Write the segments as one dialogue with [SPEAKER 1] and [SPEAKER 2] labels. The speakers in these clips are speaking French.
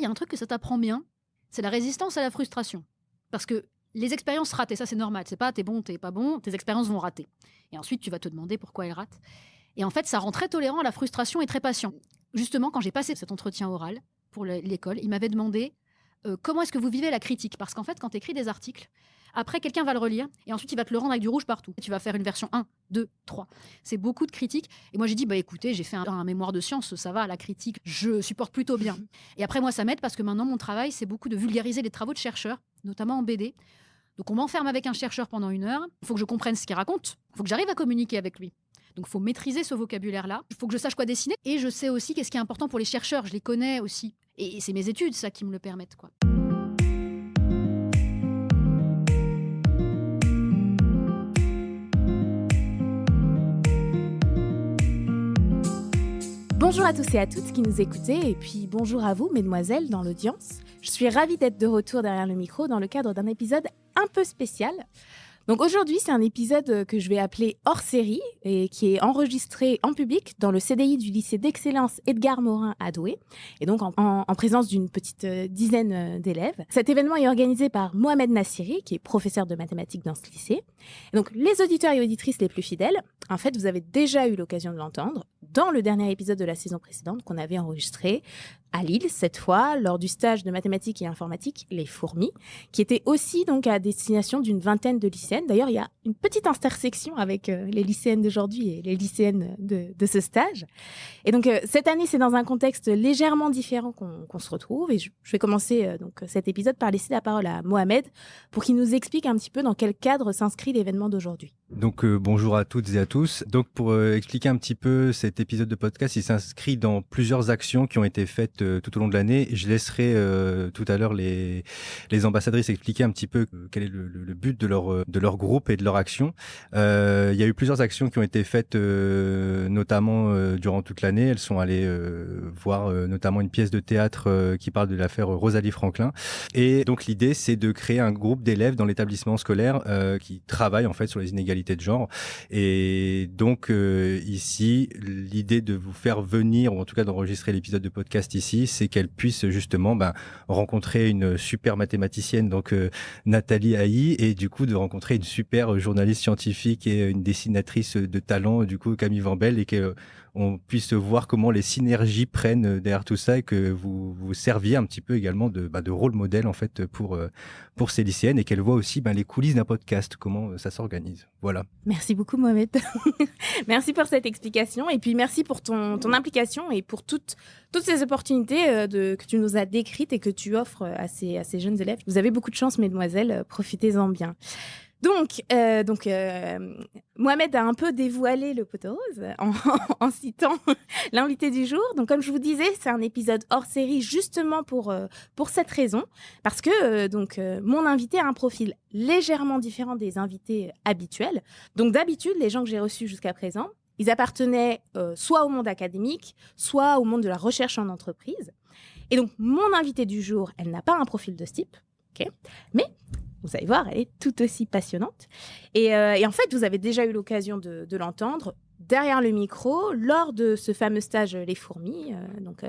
[SPEAKER 1] il y a un truc que ça t'apprend bien, c'est la résistance à la frustration. Parce que les expériences ratent, et ça c'est normal, c'est pas t'es bon, t'es pas bon, tes expériences vont rater. Et ensuite tu vas te demander pourquoi elles ratent. Et en fait, ça rend très tolérant à la frustration et très patient. Justement, quand j'ai passé cet entretien oral pour l'école, il m'avait demandé comment est-ce que vous vivez la critique. Parce qu'en fait, quand tu écris des articles, après, quelqu'un va le relire et ensuite, il va te le rendre avec du rouge partout. Tu vas faire une version 1, 2, 3. C'est beaucoup de critiques. Et moi, j'ai dit, écoutez, j'ai fait un mémoire de sciences, ça va, la critique, je supporte plutôt bien. Et après, moi, ça m'aide parce que maintenant, mon travail, c'est beaucoup de vulgariser les travaux de chercheurs, notamment en BD. Donc, on m'enferme avec un chercheur pendant 1 heure. Il faut que je comprenne ce qu'il raconte. Il faut que j'arrive à communiquer avec lui. Donc, il faut maîtriser ce vocabulaire-là. Il faut que je sache quoi dessiner. Et je sais aussi qu'est-ce qui est important pour les chercheurs. Je les connais aussi. Et c'est mes études, ça, qui me le permettent, quoi.
[SPEAKER 2] Bonjour à tous et à toutes qui nous écoutez, et puis bonjour à vous, mesdemoiselles, dans l'audience. Je suis ravie d'être de retour derrière le micro dans le cadre d'un épisode un peu spécial. Donc aujourd'hui, c'est un épisode que je vais appeler hors série et qui est enregistré en public dans le CDI du lycée d'excellence Edgar Morin à Douai, et donc en présence d'une petite dizaine d'élèves. Cet événement est organisé par Mohamed Nassiri, qui est professeur de mathématiques dans ce lycée. Et donc les auditeurs et auditrices les plus fidèles, en fait, vous avez déjà eu l'occasion de l'entendre dans le dernier épisode de la saison précédente qu'on avait enregistré à Lille, cette fois, lors du stage de mathématiques et informatique, les fourmis, qui était aussi donc à destination d'une vingtaine de lycéennes. D'ailleurs, il y a une petite intersection avec les lycéennes d'aujourd'hui et les lycéennes de ce stage. Et donc, cette année, c'est dans un contexte légèrement différent qu'on se retrouve. Et je vais commencer donc cet épisode par laisser la parole à Mohamed pour qu'il nous explique un petit peu dans quel cadre s'inscrit l'événement d'aujourd'hui.
[SPEAKER 3] Donc bonjour à toutes et à tous. Donc pour expliquer un petit peu cet épisode de podcast, il s'inscrit dans plusieurs actions qui ont été faites tout au long de l'année. Je laisserai tout à l'heure les ambassadrices expliquer un petit peu quel est le but de leur groupe et de leur action. Il y a eu plusieurs actions qui ont été faites notamment durant toute l'année. Elles sont allées voir notamment une pièce de théâtre qui parle de l'affaire Rosalie Franklin. Et donc l'idée, c'est de créer un groupe d'élèves dans l'établissement scolaire qui travaillent en fait sur les inégalités de genre. Et donc ici, l'idée de vous faire venir, ou en tout cas d'enregistrer l'épisode de podcast ici, c'est qu'elle puisse justement rencontrer une super mathématicienne, donc Nathalie Haï, et du coup de rencontrer une super journaliste scientifique et une dessinatrice de talent, du coup Camille Vambel, et qu'on puisse voir comment les synergies prennent derrière tout ça, et que vous serviez un petit peu également de rôle modèle en fait pour ces lycéennes, et qu'elles voient aussi les coulisses d'un podcast, comment ça s'organise. Voilà.
[SPEAKER 2] Merci beaucoup Mohamed. Merci pour cette explication, et puis merci pour ton implication et pour toutes ces opportunités que tu nous as décrites et que tu offres à ces jeunes élèves. Vous avez beaucoup de chance, mesdemoiselles, profitez-en bien. Donc, Mohamed a un peu dévoilé le pot rose en citant l'invité du jour. Donc, comme je vous disais, c'est un épisode hors série justement pour cette raison, parce que mon invité a un profil légèrement différent des invités habituels. Donc, d'habitude, les gens que j'ai reçus jusqu'à présent, ils appartenaient soit au monde académique, soit au monde de la recherche en entreprise. Et donc, mon invitée du jour, elle n'a pas un profil de ce type, ok, mais vous allez voir, elle est tout aussi passionnante. Et en fait, vous avez déjà eu l'occasion de l'entendre derrière le micro lors de ce fameux stage Les Fourmis,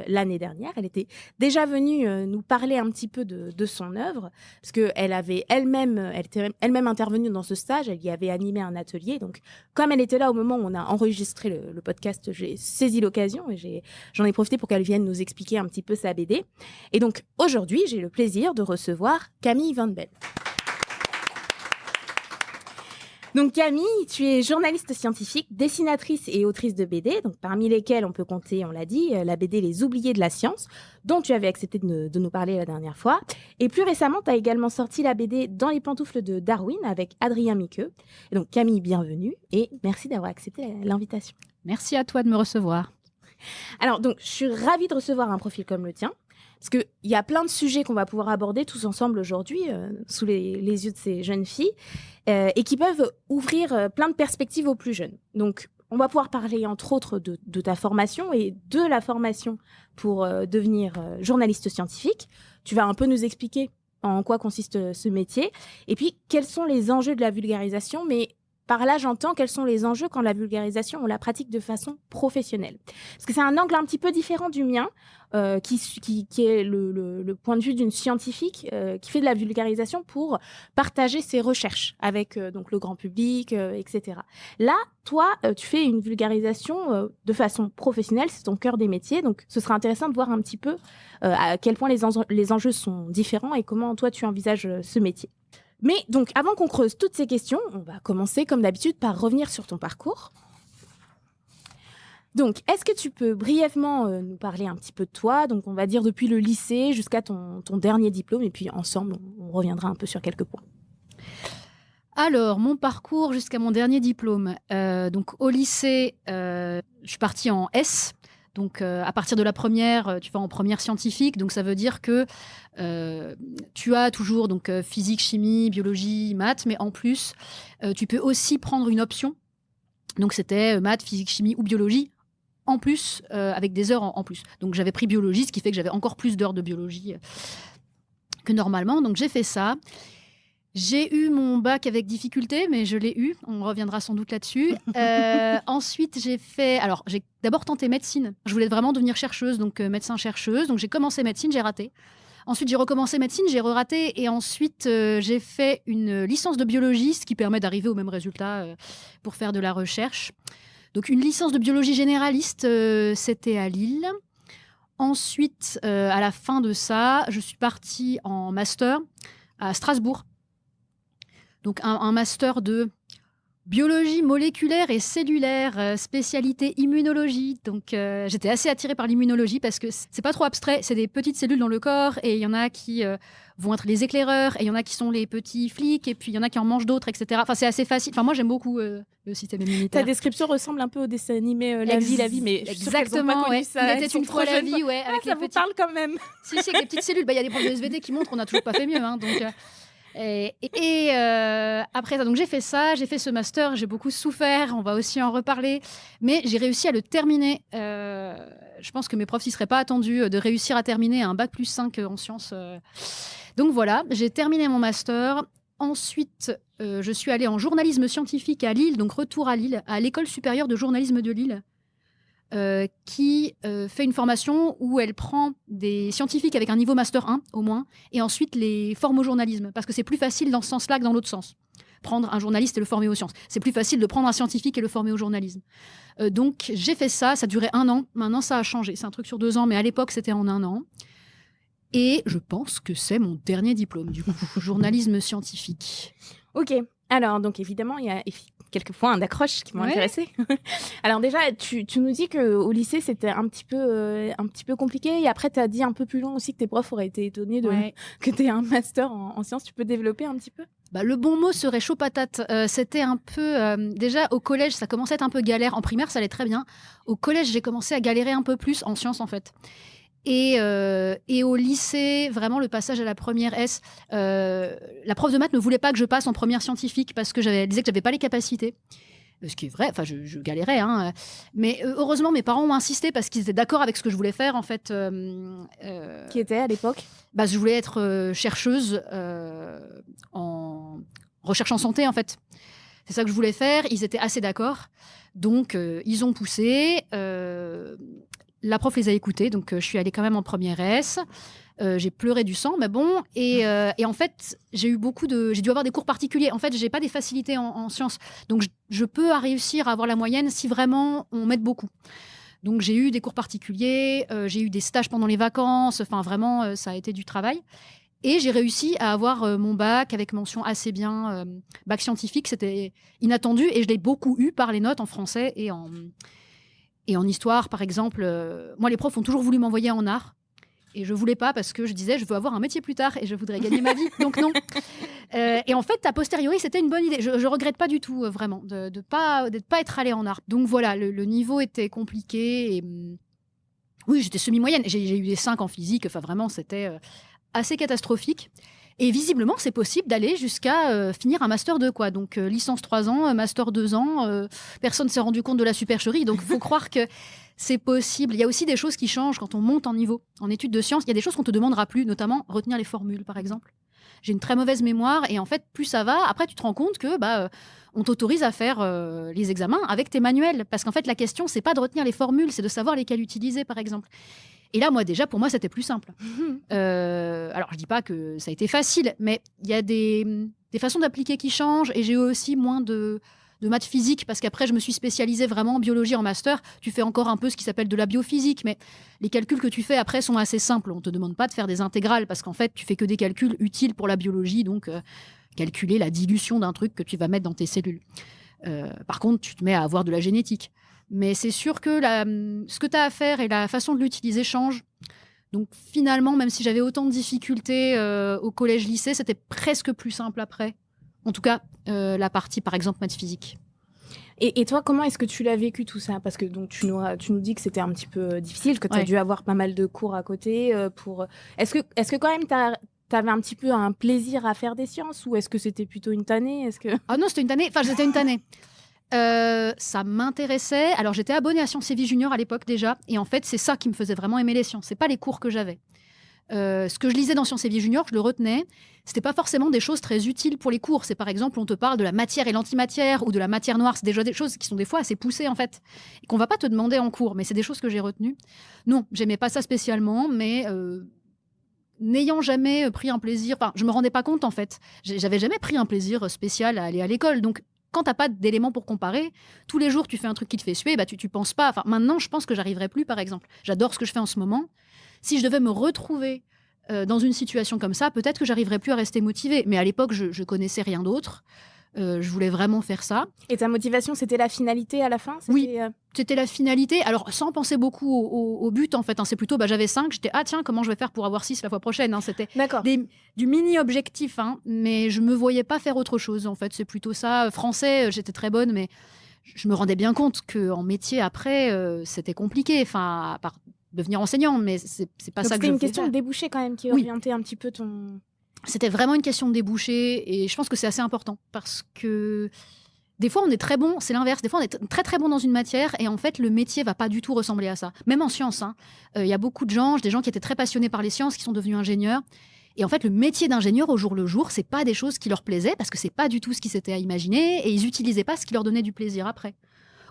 [SPEAKER 2] l'année dernière. Elle était déjà venue nous parler un petit peu de son œuvre, parce qu'elle était elle-même intervenue dans ce stage, elle y avait animé un atelier. Donc, comme elle était là au moment où on a enregistré le podcast, j'ai saisi l'occasion et j'en ai profité pour qu'elle vienne nous expliquer un petit peu sa BD. Et donc, aujourd'hui, j'ai le plaisir de recevoir Camille Vambel. Donc Camille, tu es journaliste scientifique, dessinatrice et autrice de BD, donc parmi lesquelles on peut compter, on l'a dit, la BD Les Oubliés de la Science, dont tu avais accepté de nous parler la dernière fois. Et plus récemment, tu as également sorti la BD Dans les pantoufles de Darwin avec Adrien Miqueux. Et donc Camille, bienvenue et merci d'avoir accepté l'invitation.
[SPEAKER 1] Merci à toi de me recevoir.
[SPEAKER 2] Alors donc, je suis ravie de recevoir un profil comme le tien, parce qu'il y a plein de sujets qu'on va pouvoir aborder tous ensemble aujourd'hui, sous les yeux de ces jeunes filles, et qui peuvent ouvrir plein de perspectives aux plus jeunes. Donc, on va pouvoir parler, entre autres, de ta formation et de la formation pour devenir journaliste scientifique. Tu vas un peu nous expliquer en quoi consiste ce métier, et puis quels sont les enjeux de la vulgarisation, mais par là, j'entends quels sont les enjeux quand la vulgarisation, on la pratique de façon professionnelle. Parce que c'est un angle un petit peu différent du mien, qui est le point de vue d'une scientifique qui fait de la vulgarisation pour partager ses recherches avec donc le grand public, etc. Là, toi, tu fais une vulgarisation de façon professionnelle, c'est ton cœur des métiers, donc ce sera intéressant de voir un petit peu à quel point les enjeux sont différents et comment toi tu envisages ce métier. Mais donc, avant qu'on creuse toutes ces questions, on va commencer comme d'habitude par revenir sur ton parcours. Donc, est-ce que tu peux brièvement nous parler un petit peu de toi? Donc, on va dire depuis le lycée jusqu'à ton dernier diplôme, et puis ensemble, on reviendra un peu sur quelques points.
[SPEAKER 1] Alors, mon parcours jusqu'à mon dernier diplôme. Donc, au lycée, je suis partie en S. Donc, à partir de la première, tu vas en première scientifique. Donc, ça veut dire que tu as toujours donc, physique, chimie, biologie, maths. Mais en plus, tu peux aussi prendre une option. Donc, c'était maths, physique, chimie ou biologie. En plus, avec des heures en plus. Donc, j'avais pris biologie, ce qui fait que j'avais encore plus d'heures de biologie que normalement. Donc, j'ai fait ça. J'ai eu mon bac avec difficulté, mais je l'ai eu. On reviendra sans doute là-dessus. Ensuite, j'ai d'abord tenté médecine. Je voulais vraiment devenir chercheuse, donc médecin-chercheuse. Donc, j'ai commencé médecine, j'ai raté. Ensuite, j'ai recommencé médecine, j'ai re-raté. Et ensuite, j'ai fait une licence de biologie, ce qui permet d'arriver au même résultat pour faire de la recherche. Donc, une licence de biologie généraliste, c'était à Lille. Ensuite, à la fin de ça, je suis partie en master à Strasbourg. Donc, un master de biologie moléculaire et cellulaire, spécialité immunologie. Donc, j'étais assez attirée par l'immunologie parce que c'est pas trop abstrait. C'est des petites cellules dans le corps et il y en a qui vont être les éclaireurs et il y en a qui sont les petits flics et puis il y en a qui en mangent d'autres, etc. Enfin, c'est assez facile. Enfin, moi, j'aime beaucoup le système immunitaire.
[SPEAKER 2] Ta description ressemble un peu au dessin animé La vie, mais je suis sûre qu'elles ont pas connu ça.
[SPEAKER 1] Il était une fois la vie, ouais. Avec
[SPEAKER 2] ça vous parle quand même.
[SPEAKER 1] Si, avec les petites cellules. Il y a des profs de SVT qui montrent, on n'a toujours pas fait mieux. Hein, donc... Et après ça, donc j'ai fait ça, j'ai fait ce master, j'ai beaucoup souffert, on va aussi en reparler, mais j'ai réussi à le terminer. Je pense que mes profs s'y seraient pas attendus de réussir à terminer un bac plus 5 en sciences. Donc voilà, j'ai terminé mon master. Ensuite, je suis allée en journalisme scientifique à Lille, donc retour à Lille, à l'École supérieure de journalisme de Lille. Qui fait une formation où elle prend des scientifiques avec un niveau master 1 au moins, et ensuite les forme au journalisme, parce que c'est plus facile dans ce sens-là que dans l'autre sens. Prendre un journaliste et le former aux sciences. C'est plus facile de prendre un scientifique et le former au journalisme. Donc j'ai fait ça, ça durait 1 an. Maintenant ça a changé, c'est un truc sur 2 ans, mais à l'époque c'était en 1 an. Et je pense que c'est mon dernier diplôme, du coup, journalisme scientifique.
[SPEAKER 2] Ok, alors donc évidemment il y a quelques points d'accroche qui m'ont intéressée. Alors déjà, tu nous dis qu'au lycée, c'était un petit peu compliqué. Et après, tu as dit un peu plus loin aussi que tes profs auraient été étonnés que tu aies un master en sciences. Tu peux développer un petit peu?
[SPEAKER 1] Le bon mot serait chaud patate. C'était un peu... déjà, au collège, ça commençait à être un peu galère. En primaire, ça allait très bien. Au collège, j'ai commencé à galérer un peu plus en sciences, en fait. Et au lycée, vraiment, le passage à la première S, la prof de maths ne voulait pas que je passe en première scientifique parce que elle disait que j'avais pas les capacités. Ce qui est vrai, enfin, je galérais. Hein. Mais heureusement, mes parents ont insisté parce qu'ils étaient d'accord avec ce que je voulais faire, en fait.
[SPEAKER 2] Qui était à l'époque?
[SPEAKER 1] Je voulais être chercheuse en recherche en santé, en fait. C'est ça que je voulais faire. Ils étaient assez d'accord. Donc, ils ont poussé. La prof les a écoutés, donc je suis allée quand même en première S. J'ai pleuré du sang, mais bon. Et en fait, j'ai dû avoir des cours particuliers. En fait, j'ai pas des facilités en sciences. Donc, je peux réussir à avoir la moyenne si vraiment on m'aide beaucoup. Donc, j'ai eu des cours particuliers, j'ai eu des stages pendant les vacances. Enfin, vraiment, ça a été du travail. Et j'ai réussi à avoir mon bac avec mention assez bien. Bac scientifique, c'était inattendu. Et je l'ai beaucoup eu par les notes en français et en histoire, par exemple. Moi, les profs ont toujours voulu m'envoyer en art. Et je voulais pas parce que je disais, je veux avoir un métier plus tard et je voudrais gagner ma vie. Donc non. Et en fait, a posteriori, c'était une bonne idée. Je regrette pas du tout, vraiment, de pas être allée en art. Donc voilà, le niveau était compliqué. Et, oui, j'étais semi-moyenne. J'ai eu des 5 en physique. Enfin, vraiment, c'était assez catastrophique. Et visiblement, c'est possible d'aller jusqu'à finir un master 2, quoi. Donc, licence 3 ans, master 2 ans. Personne ne s'est rendu compte de la supercherie. Donc, il faut croire que c'est possible. Il y a aussi des choses qui changent quand on monte en niveau. En études de sciences, il y a des choses qu'on ne te demandera plus, notamment retenir les formules, par exemple. J'ai une très mauvaise mémoire et en fait, plus ça va, après, tu te rends compte que on t'autorise à faire les examens avec tes manuels. Parce qu'en fait, la question, c'est pas de retenir les formules, c'est de savoir lesquelles utiliser, par exemple. Et là, pour moi, c'était plus simple. Alors, je dis pas que ça a été facile, mais il y a des façons d'appliquer qui changent. Et j'ai eu aussi moins de maths physique, parce qu'après, je me suis spécialisée vraiment en biologie en master. Tu fais encore un peu ce qui s'appelle de la biophysique, mais les calculs que tu fais après sont assez simples. On ne te demande pas de faire des intégrales, parce qu'en fait, tu fais que des calculs utiles pour la biologie, donc calculer la dilution d'un truc que tu vas mettre dans tes cellules. Par contre, tu te mets à avoir de la génétique. Mais c'est sûr que ce que tu as à faire et la façon de l'utiliser change. Donc finalement, même si j'avais autant de difficultés au collège-lycée, c'était presque plus simple après. En tout cas, la partie, par exemple, maths physique.
[SPEAKER 2] Et toi, comment est-ce que tu l'as vécu tout ça? Parce que donc, tu nous dis que c'était un petit peu difficile, que tu as dû avoir pas mal de cours à côté. Est-ce que quand même, tu avais un petit peu un plaisir à faire des sciences, ou est-ce que c'était plutôt une tannée?
[SPEAKER 1] Ah non, c'était une tannée. Enfin, c'était une tannée. Ça m'intéressait. Alors, j'étais abonnée à Sciences et Vie Junior à l'époque déjà. Et en fait, c'est ça qui me faisait vraiment aimer les sciences. C'est pas les cours que j'avais. Ce que je lisais dans Sciences et Vie Junior, je le retenais. C'était pas forcément des choses très utiles pour les cours. C'est par exemple, on te parle de la matière et l'antimatière ou de la matière noire. C'est déjà des choses qui sont des fois assez poussées en fait. Et qu'on va pas te demander en cours. Mais c'est des choses que j'ai retenues. Non, j'aimais pas ça spécialement. Mais n'ayant jamais pris un plaisir... Enfin, je me rendais pas compte en fait. J'avais jamais pris un plaisir spécial à aller à l'école. Donc, quand t'as pas d'éléments pour comparer, tous les jours tu fais un truc qui te fait suer, tu penses pas. Enfin, maintenant, je pense que j'arriverai plus, par exemple. J'adore ce que je fais en ce moment. Si je devais me retrouver dans une situation comme ça, peut-être que j'arriverais plus à rester motivée. Mais à l'époque, je connaissais rien d'autre. Je voulais vraiment faire ça.
[SPEAKER 2] Et ta motivation, c'était la finalité à la fin?
[SPEAKER 1] Oui, c'était la finalité. Alors, sans penser beaucoup au but, en fait. C'est plutôt, j'avais 5, j'étais, tiens, comment je vais faire pour avoir 6 la fois prochaine? C'était du mini-objectif, mais je me voyais pas faire autre chose, en fait. C'est plutôt ça. Français, j'étais très bonne, mais je me rendais bien compte qu'en métier, après, c'était compliqué. Enfin, à part devenir enseignant, mais c'est pas ça que je voulais.
[SPEAKER 2] C'était une question de débouché, quand même, qui orientait un petit peu ton...
[SPEAKER 1] C'était vraiment une question de débouché, et je pense que c'est assez important, parce que des fois on est très bon, c'est l'inverse, des fois on est très très bon dans une matière, et en fait le métier va pas du tout ressembler à ça. Même en sciences, y a beaucoup de gens, des gens qui étaient très passionnés par les sciences, qui sont devenus ingénieurs, et en fait le métier d'ingénieur au jour le jour, c'est pas des choses qui leur plaisaient, parce que c'est pas du tout ce qu'ils s'étaient imaginé, et ils utilisaient pas ce qui leur donnait du plaisir après.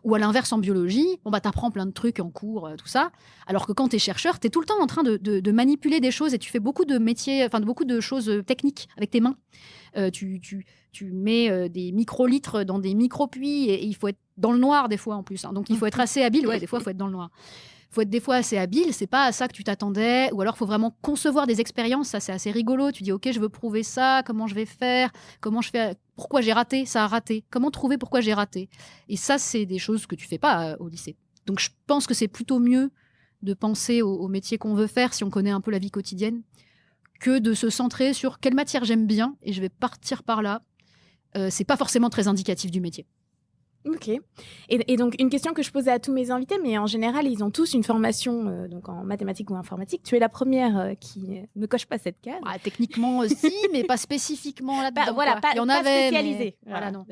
[SPEAKER 1] Ou à l'inverse, en biologie, t'apprends plein de trucs en cours, tout ça. Alors que quand t'es chercheur, t'es tout le temps en train de manipuler des choses, et tu fais beaucoup de métiers, beaucoup de choses techniques avec tes mains. Tu mets des microlitres dans des micro-puits, et il faut être dans le noir des fois en plus. Donc il faut être assez habile. Ouais, des fois, il faut être dans le noir. Il faut être des fois assez habile, c'est pas à ça que tu t'attendais, ou alors il faut vraiment concevoir des expériences, ça c'est assez rigolo, tu dis ok je veux prouver ça, comment je vais faire, pourquoi j'ai raté, ça a raté, comment trouver pourquoi j'ai raté, et ça c'est des choses que tu fais pas au lycée. Donc je pense que c'est plutôt mieux de penser au métier qu'on veut faire si on connaît un peu la vie quotidienne, que de se centrer sur quelle matière j'aime bien et je vais partir par là. C'est pas forcément très indicatif du métier.
[SPEAKER 2] Ok. Et donc, une question que je posais à tous mes invités, mais en général, ils ont tous une formation donc en mathématiques ou informatique. Tu es la première qui ne coche pas cette case.
[SPEAKER 1] Techniquement aussi, mais pas spécifiquement là-dedans.
[SPEAKER 2] Il y en avait,
[SPEAKER 1] spécialisé.
[SPEAKER 2] Mais... Voilà, non.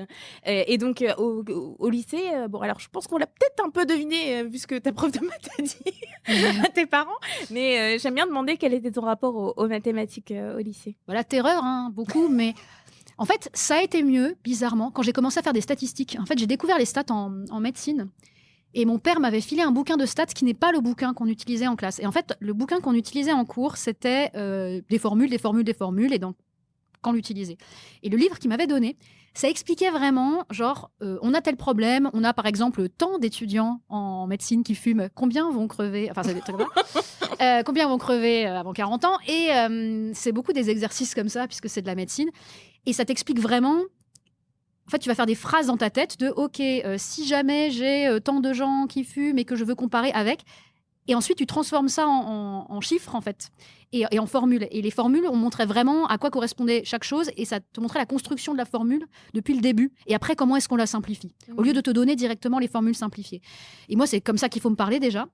[SPEAKER 2] Et donc, au lycée, alors je pense qu'on l'a peut-être un peu deviné, vu ce que ta prof de maths a dit à tes parents. Mais j'aime bien demander quel était ton rapport aux mathématiques au lycée.
[SPEAKER 1] Voilà, terreur, beaucoup, mais... En fait, ça a été mieux, bizarrement, quand j'ai commencé à faire des statistiques. En fait, j'ai découvert les stats en médecine. Et mon père m'avait filé un bouquin de stats qui n'est pas le bouquin qu'on utilisait en classe. Et en fait, le bouquin qu'on utilisait en cours, c'était des formules, et donc, quand l'utiliser. Et le livre qu'il m'avait donné, ça expliquait vraiment, on a tel problème, on a par exemple tant d'étudiants en médecine qui fument, combien vont crever, enfin, ça des trucs comme ça. Combien vont crever avant 40 ans. Et c'est beaucoup des exercices comme ça, puisque c'est de la médecine. Et ça t'explique vraiment... En fait, tu vas faire des phrases dans ta tête de « Ok, si jamais j'ai tant de gens qui fument et que je veux comparer avec... » Et ensuite, tu transformes ça en chiffres, en fait, et en formules. Et les formules, on montrait vraiment à quoi correspondait chaque chose, et ça te montrait la construction de la formule depuis le début, et après, comment est-ce qu'on la simplifie, au lieu de te donner directement les formules simplifiées. Et moi, c'est comme ça qu'il faut me parler déjà.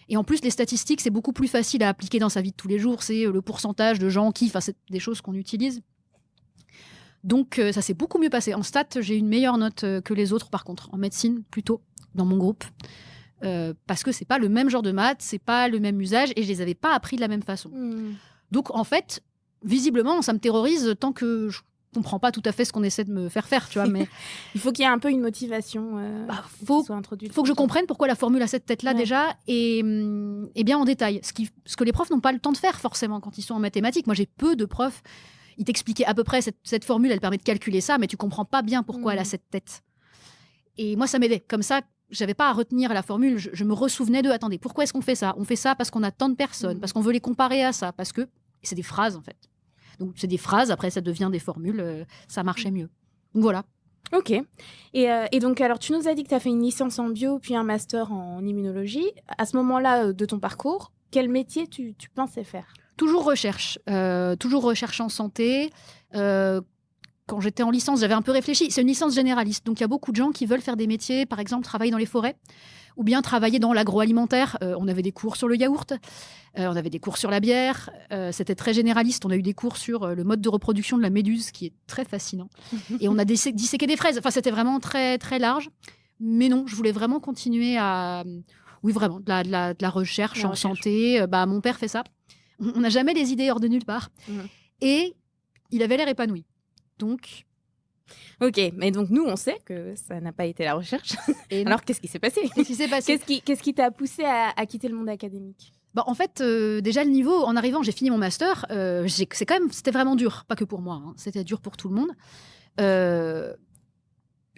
[SPEAKER 1] Et en plus, les statistiques, c'est beaucoup plus facile à appliquer dans sa vie de tous les jours. C'est le pourcentage de gens qui... Enfin, c'est des choses qu'on utilise. Donc, ça s'est beaucoup mieux passé. En stats, j'ai une meilleure note que les autres, par contre. En médecine, plutôt, dans mon groupe. Parce que c'est pas le même genre de maths, c'est pas le même usage, et je les avais pas appris de la même façon. Donc, en fait, visiblement, ça me terrorise tant que je comprends pas tout à fait ce qu'on essaie de me faire faire, tu vois. Mais
[SPEAKER 2] il faut qu'il y ait un peu une motivation
[SPEAKER 1] faut
[SPEAKER 2] soit introduite.
[SPEAKER 1] Il faut que je comprenne pourquoi la formule a cette tête-là déjà, et bien en détail. Ce que les profs n'ont pas le temps de faire forcément quand ils sont en mathématiques. Moi, j'ai peu de profs. Ils t'expliquaient à peu près cette formule, elle permet de calculer ça, mais tu comprends pas bien pourquoi elle a cette tête. Et moi, ça m'aidait. Comme ça, j'avais pas à retenir la formule. Je me ressouvenais de, attendez, pourquoi est-ce qu'on fait ça ? On fait ça parce qu'on a tant de personnes, parce qu'on veut les comparer à ça, parce que c'est des phrases en fait. Donc c'est des phrases, après ça devient des formules, ça marchait mieux. Donc voilà.
[SPEAKER 2] Ok. Et donc, alors, tu nous as dit que tu as fait une licence en bio, puis un master en immunologie. À ce moment-là de ton parcours, quel métier tu pensais faire ?
[SPEAKER 1] Toujours recherche en santé. Quand j'étais en licence, j'avais un peu réfléchi. C'est une licence généraliste, donc il y a beaucoup de gens qui veulent faire des métiers, par exemple travailler dans les forêts, ou bien travailler dans l'agroalimentaire. On avait des cours sur le yaourt, on avait des cours sur la bière. C'était très généraliste. On a eu des cours sur le mode de reproduction de la méduse, qui est très fascinant. Et on a disséqué des fraises. Enfin, c'était vraiment très, très large. Mais non, je voulais vraiment continuer à... Oui, vraiment, de la recherche en santé. Mon père fait ça. On n'a jamais les idées hors de nulle part. Et il avait l'air épanoui. Donc...
[SPEAKER 2] Ok, mais donc nous, on sait que ça n'a pas été la recherche. Et alors, qu'est-ce qui s'est passé ? Qu'est-ce qui t'a poussé à quitter le monde académique ?
[SPEAKER 1] En fait, déjà, le niveau, en arrivant, j'ai fini mon master. C'était vraiment dur, pas que pour moi. C'était dur pour tout le monde.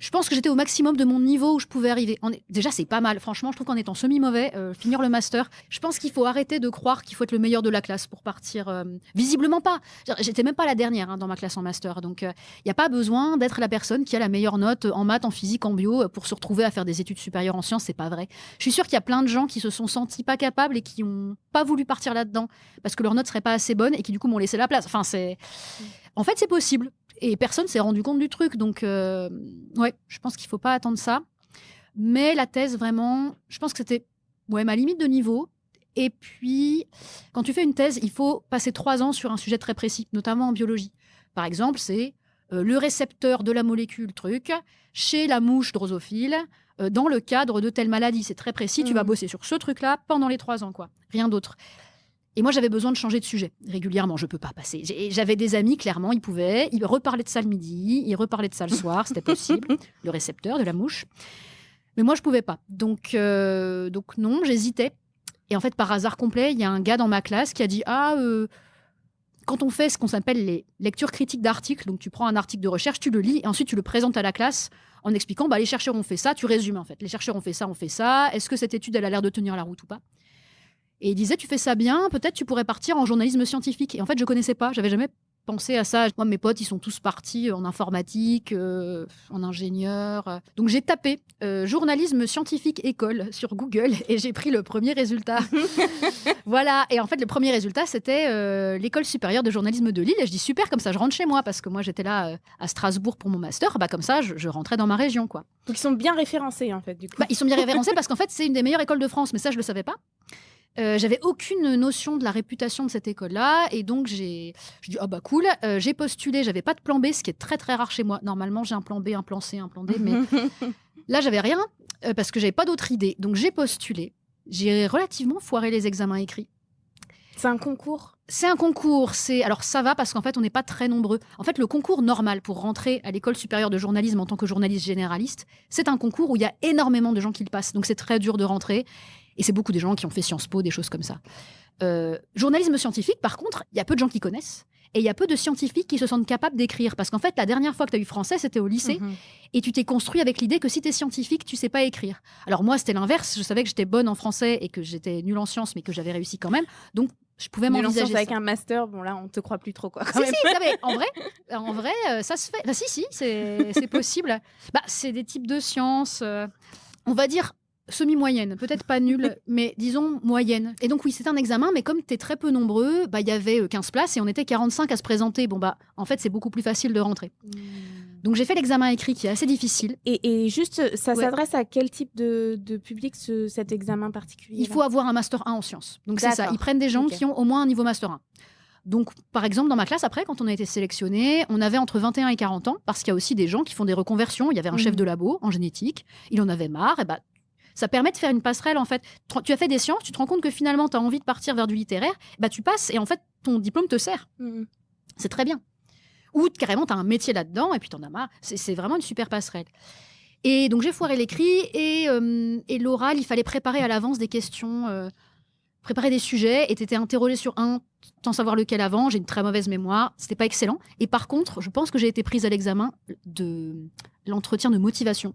[SPEAKER 1] Je pense que j'étais au maximum de mon niveau où je pouvais arriver. Déjà, c'est pas mal. Franchement, je trouve qu'en étant semi-mauvais, finir le master, je pense qu'il faut arrêter de croire qu'il faut être le meilleur de la classe pour partir. Visiblement pas. J'étais même pas la dernière dans ma classe en master. Donc, il n'y a pas besoin d'être la personne qui a la meilleure note en maths, en physique, en bio pour se retrouver à faire des études supérieures en sciences. C'est pas vrai. Je suis sûre qu'il y a plein de gens qui se sont sentis pas capables et qui n'ont pas voulu partir là-dedans parce que leur note serait pas assez bonne et qui, du coup, m'ont laissé la place. Enfin, En fait, c'est possible. Et personne s'est rendu compte du truc. Donc, ouais, je pense qu'il ne faut pas attendre ça. Mais la thèse, vraiment, je pense que c'était ma limite de niveau. Et puis, quand tu fais une thèse, il faut passer 3 ans sur un sujet très précis, notamment en biologie. Par exemple, c'est le récepteur de la molécule truc chez la mouche drosophile dans le cadre de telle maladie. C'est très précis. Tu vas bosser sur ce truc-là pendant les 3 ans, quoi. Rien d'autre. Et moi, j'avais besoin de changer de sujet régulièrement. Je ne peux pas passer. J'avais des amis, clairement, ils reparlaient de ça le midi, ils reparlaient de ça le soir, c'était possible, le récepteur de la mouche. Mais moi, je ne pouvais pas. Donc non, j'hésitais. Et en fait, par hasard complet, il y a un gars dans ma classe qui a dit quand on fait ce qu'on s'appelle les lectures critiques d'articles, donc tu prends un article de recherche, tu le lis, et ensuite tu le présentes à la classe en expliquant les chercheurs ont fait ça, tu résumes en fait. Les chercheurs ont fait ça. Est-ce que cette étude, elle a l'air de tenir la route ou pas ? Et il disait, tu fais ça bien, peut-être tu pourrais partir en journalisme scientifique. Et en fait, je ne connaissais pas, j'avais jamais pensé à ça. Moi, mes potes, ils sont tous partis en informatique, en ingénieur. Donc, j'ai tapé journalisme scientifique école sur Google et j'ai pris le premier résultat. Voilà. Et en fait, le premier résultat, c'était l'école supérieure de journalisme de Lille. Et je dis, super, comme ça, je rentre chez moi parce que moi, j'étais là à Strasbourg pour mon master. Comme ça, je rentrais dans ma région, quoi.
[SPEAKER 2] Donc, ils sont bien référencés, en fait, du coup.
[SPEAKER 1] Ils sont bien référencés parce qu'en fait, c'est une des meilleures écoles de France. Mais ça, je ne le savais pas. J'avais aucune notion de la réputation de cette école-là et donc j'ai dit cool, j'ai postulé, j'avais pas de plan B, ce qui est très très rare chez moi. Normalement j'ai un plan B, un plan C, un plan D, mais là j'avais rien parce que j'avais pas d'autre idée. Donc j'ai postulé, j'ai relativement foiré les examens écrits.
[SPEAKER 2] C'est un concours ?
[SPEAKER 1] C'est un concours, alors ça va parce qu'en fait on n'est pas très nombreux. En fait le concours normal pour rentrer à l'école supérieure de journalisme en tant que journaliste généraliste, c'est un concours où il y a énormément de gens qui le passent, donc c'est très dur de rentrer. Et c'est beaucoup des gens qui ont fait Sciences Po, des choses comme ça. Journalisme scientifique, par contre, il y a peu de gens qui connaissent. Et il y a peu de scientifiques qui se sentent capables d'écrire. Parce qu'en fait, la dernière fois que tu as eu français, c'était au lycée. Et tu t'es construit avec l'idée que si tu es scientifique, tu sais pas écrire. Alors moi, c'était l'inverse. Je savais que j'étais bonne en français et que j'étais nulle en sciences, mais que j'avais réussi quand même. Donc, je pouvais m'envisager ça.
[SPEAKER 2] Avec un master, bon là, on te croit plus trop, quoi.
[SPEAKER 1] Si, en vrai, ça se fait. Si, c'est possible. C'est des types de sciences, on va dire, semi-moyenne, peut-être pas nulle, mais disons moyenne. Et donc oui, c'était un examen, mais comme tu es très peu nombreux, il y avait 15 places et on était 45 à se présenter. En fait, c'est beaucoup plus facile de rentrer. Donc j'ai fait l'examen écrit qui est assez difficile.
[SPEAKER 2] Et juste, ça
[SPEAKER 1] Ouais.
[SPEAKER 2] s'adresse à quel type de public cet examen particulier?
[SPEAKER 1] Il faut avoir un master 1 en sciences. Donc c'est ça,
[SPEAKER 2] D'accord.
[SPEAKER 1] ils prennent des gens
[SPEAKER 2] Ok.
[SPEAKER 1] qui ont au moins un niveau master 1. Donc par exemple dans ma classe après, quand on a été sélectionnés, on avait entre 21 et 40 ans parce qu'il y a aussi des gens qui font des reconversions. Il y avait un chef de labo en génétique, il en avait marre, et bah ça permet de faire une passerelle en fait. Tu as fait des sciences, tu te rends compte que finalement tu as envie de partir vers du littéraire, bah tu passes et en fait ton diplôme te sert.
[SPEAKER 2] Mhm.
[SPEAKER 1] C'est très bien. Ou carrément, tu as un métier là-dedans et puis tu en as marre. C'est vraiment une super passerelle. Et donc, j'ai foiré l'écrit et l'oral, il fallait préparer à l'avance des questions, préparer des sujets et tu étais interrogé sur un sans savoir lequel avant. J'ai une très mauvaise mémoire. C'était pas excellent. Et par contre, je pense que j'ai été prise à l'examen de l'entretien de motivation.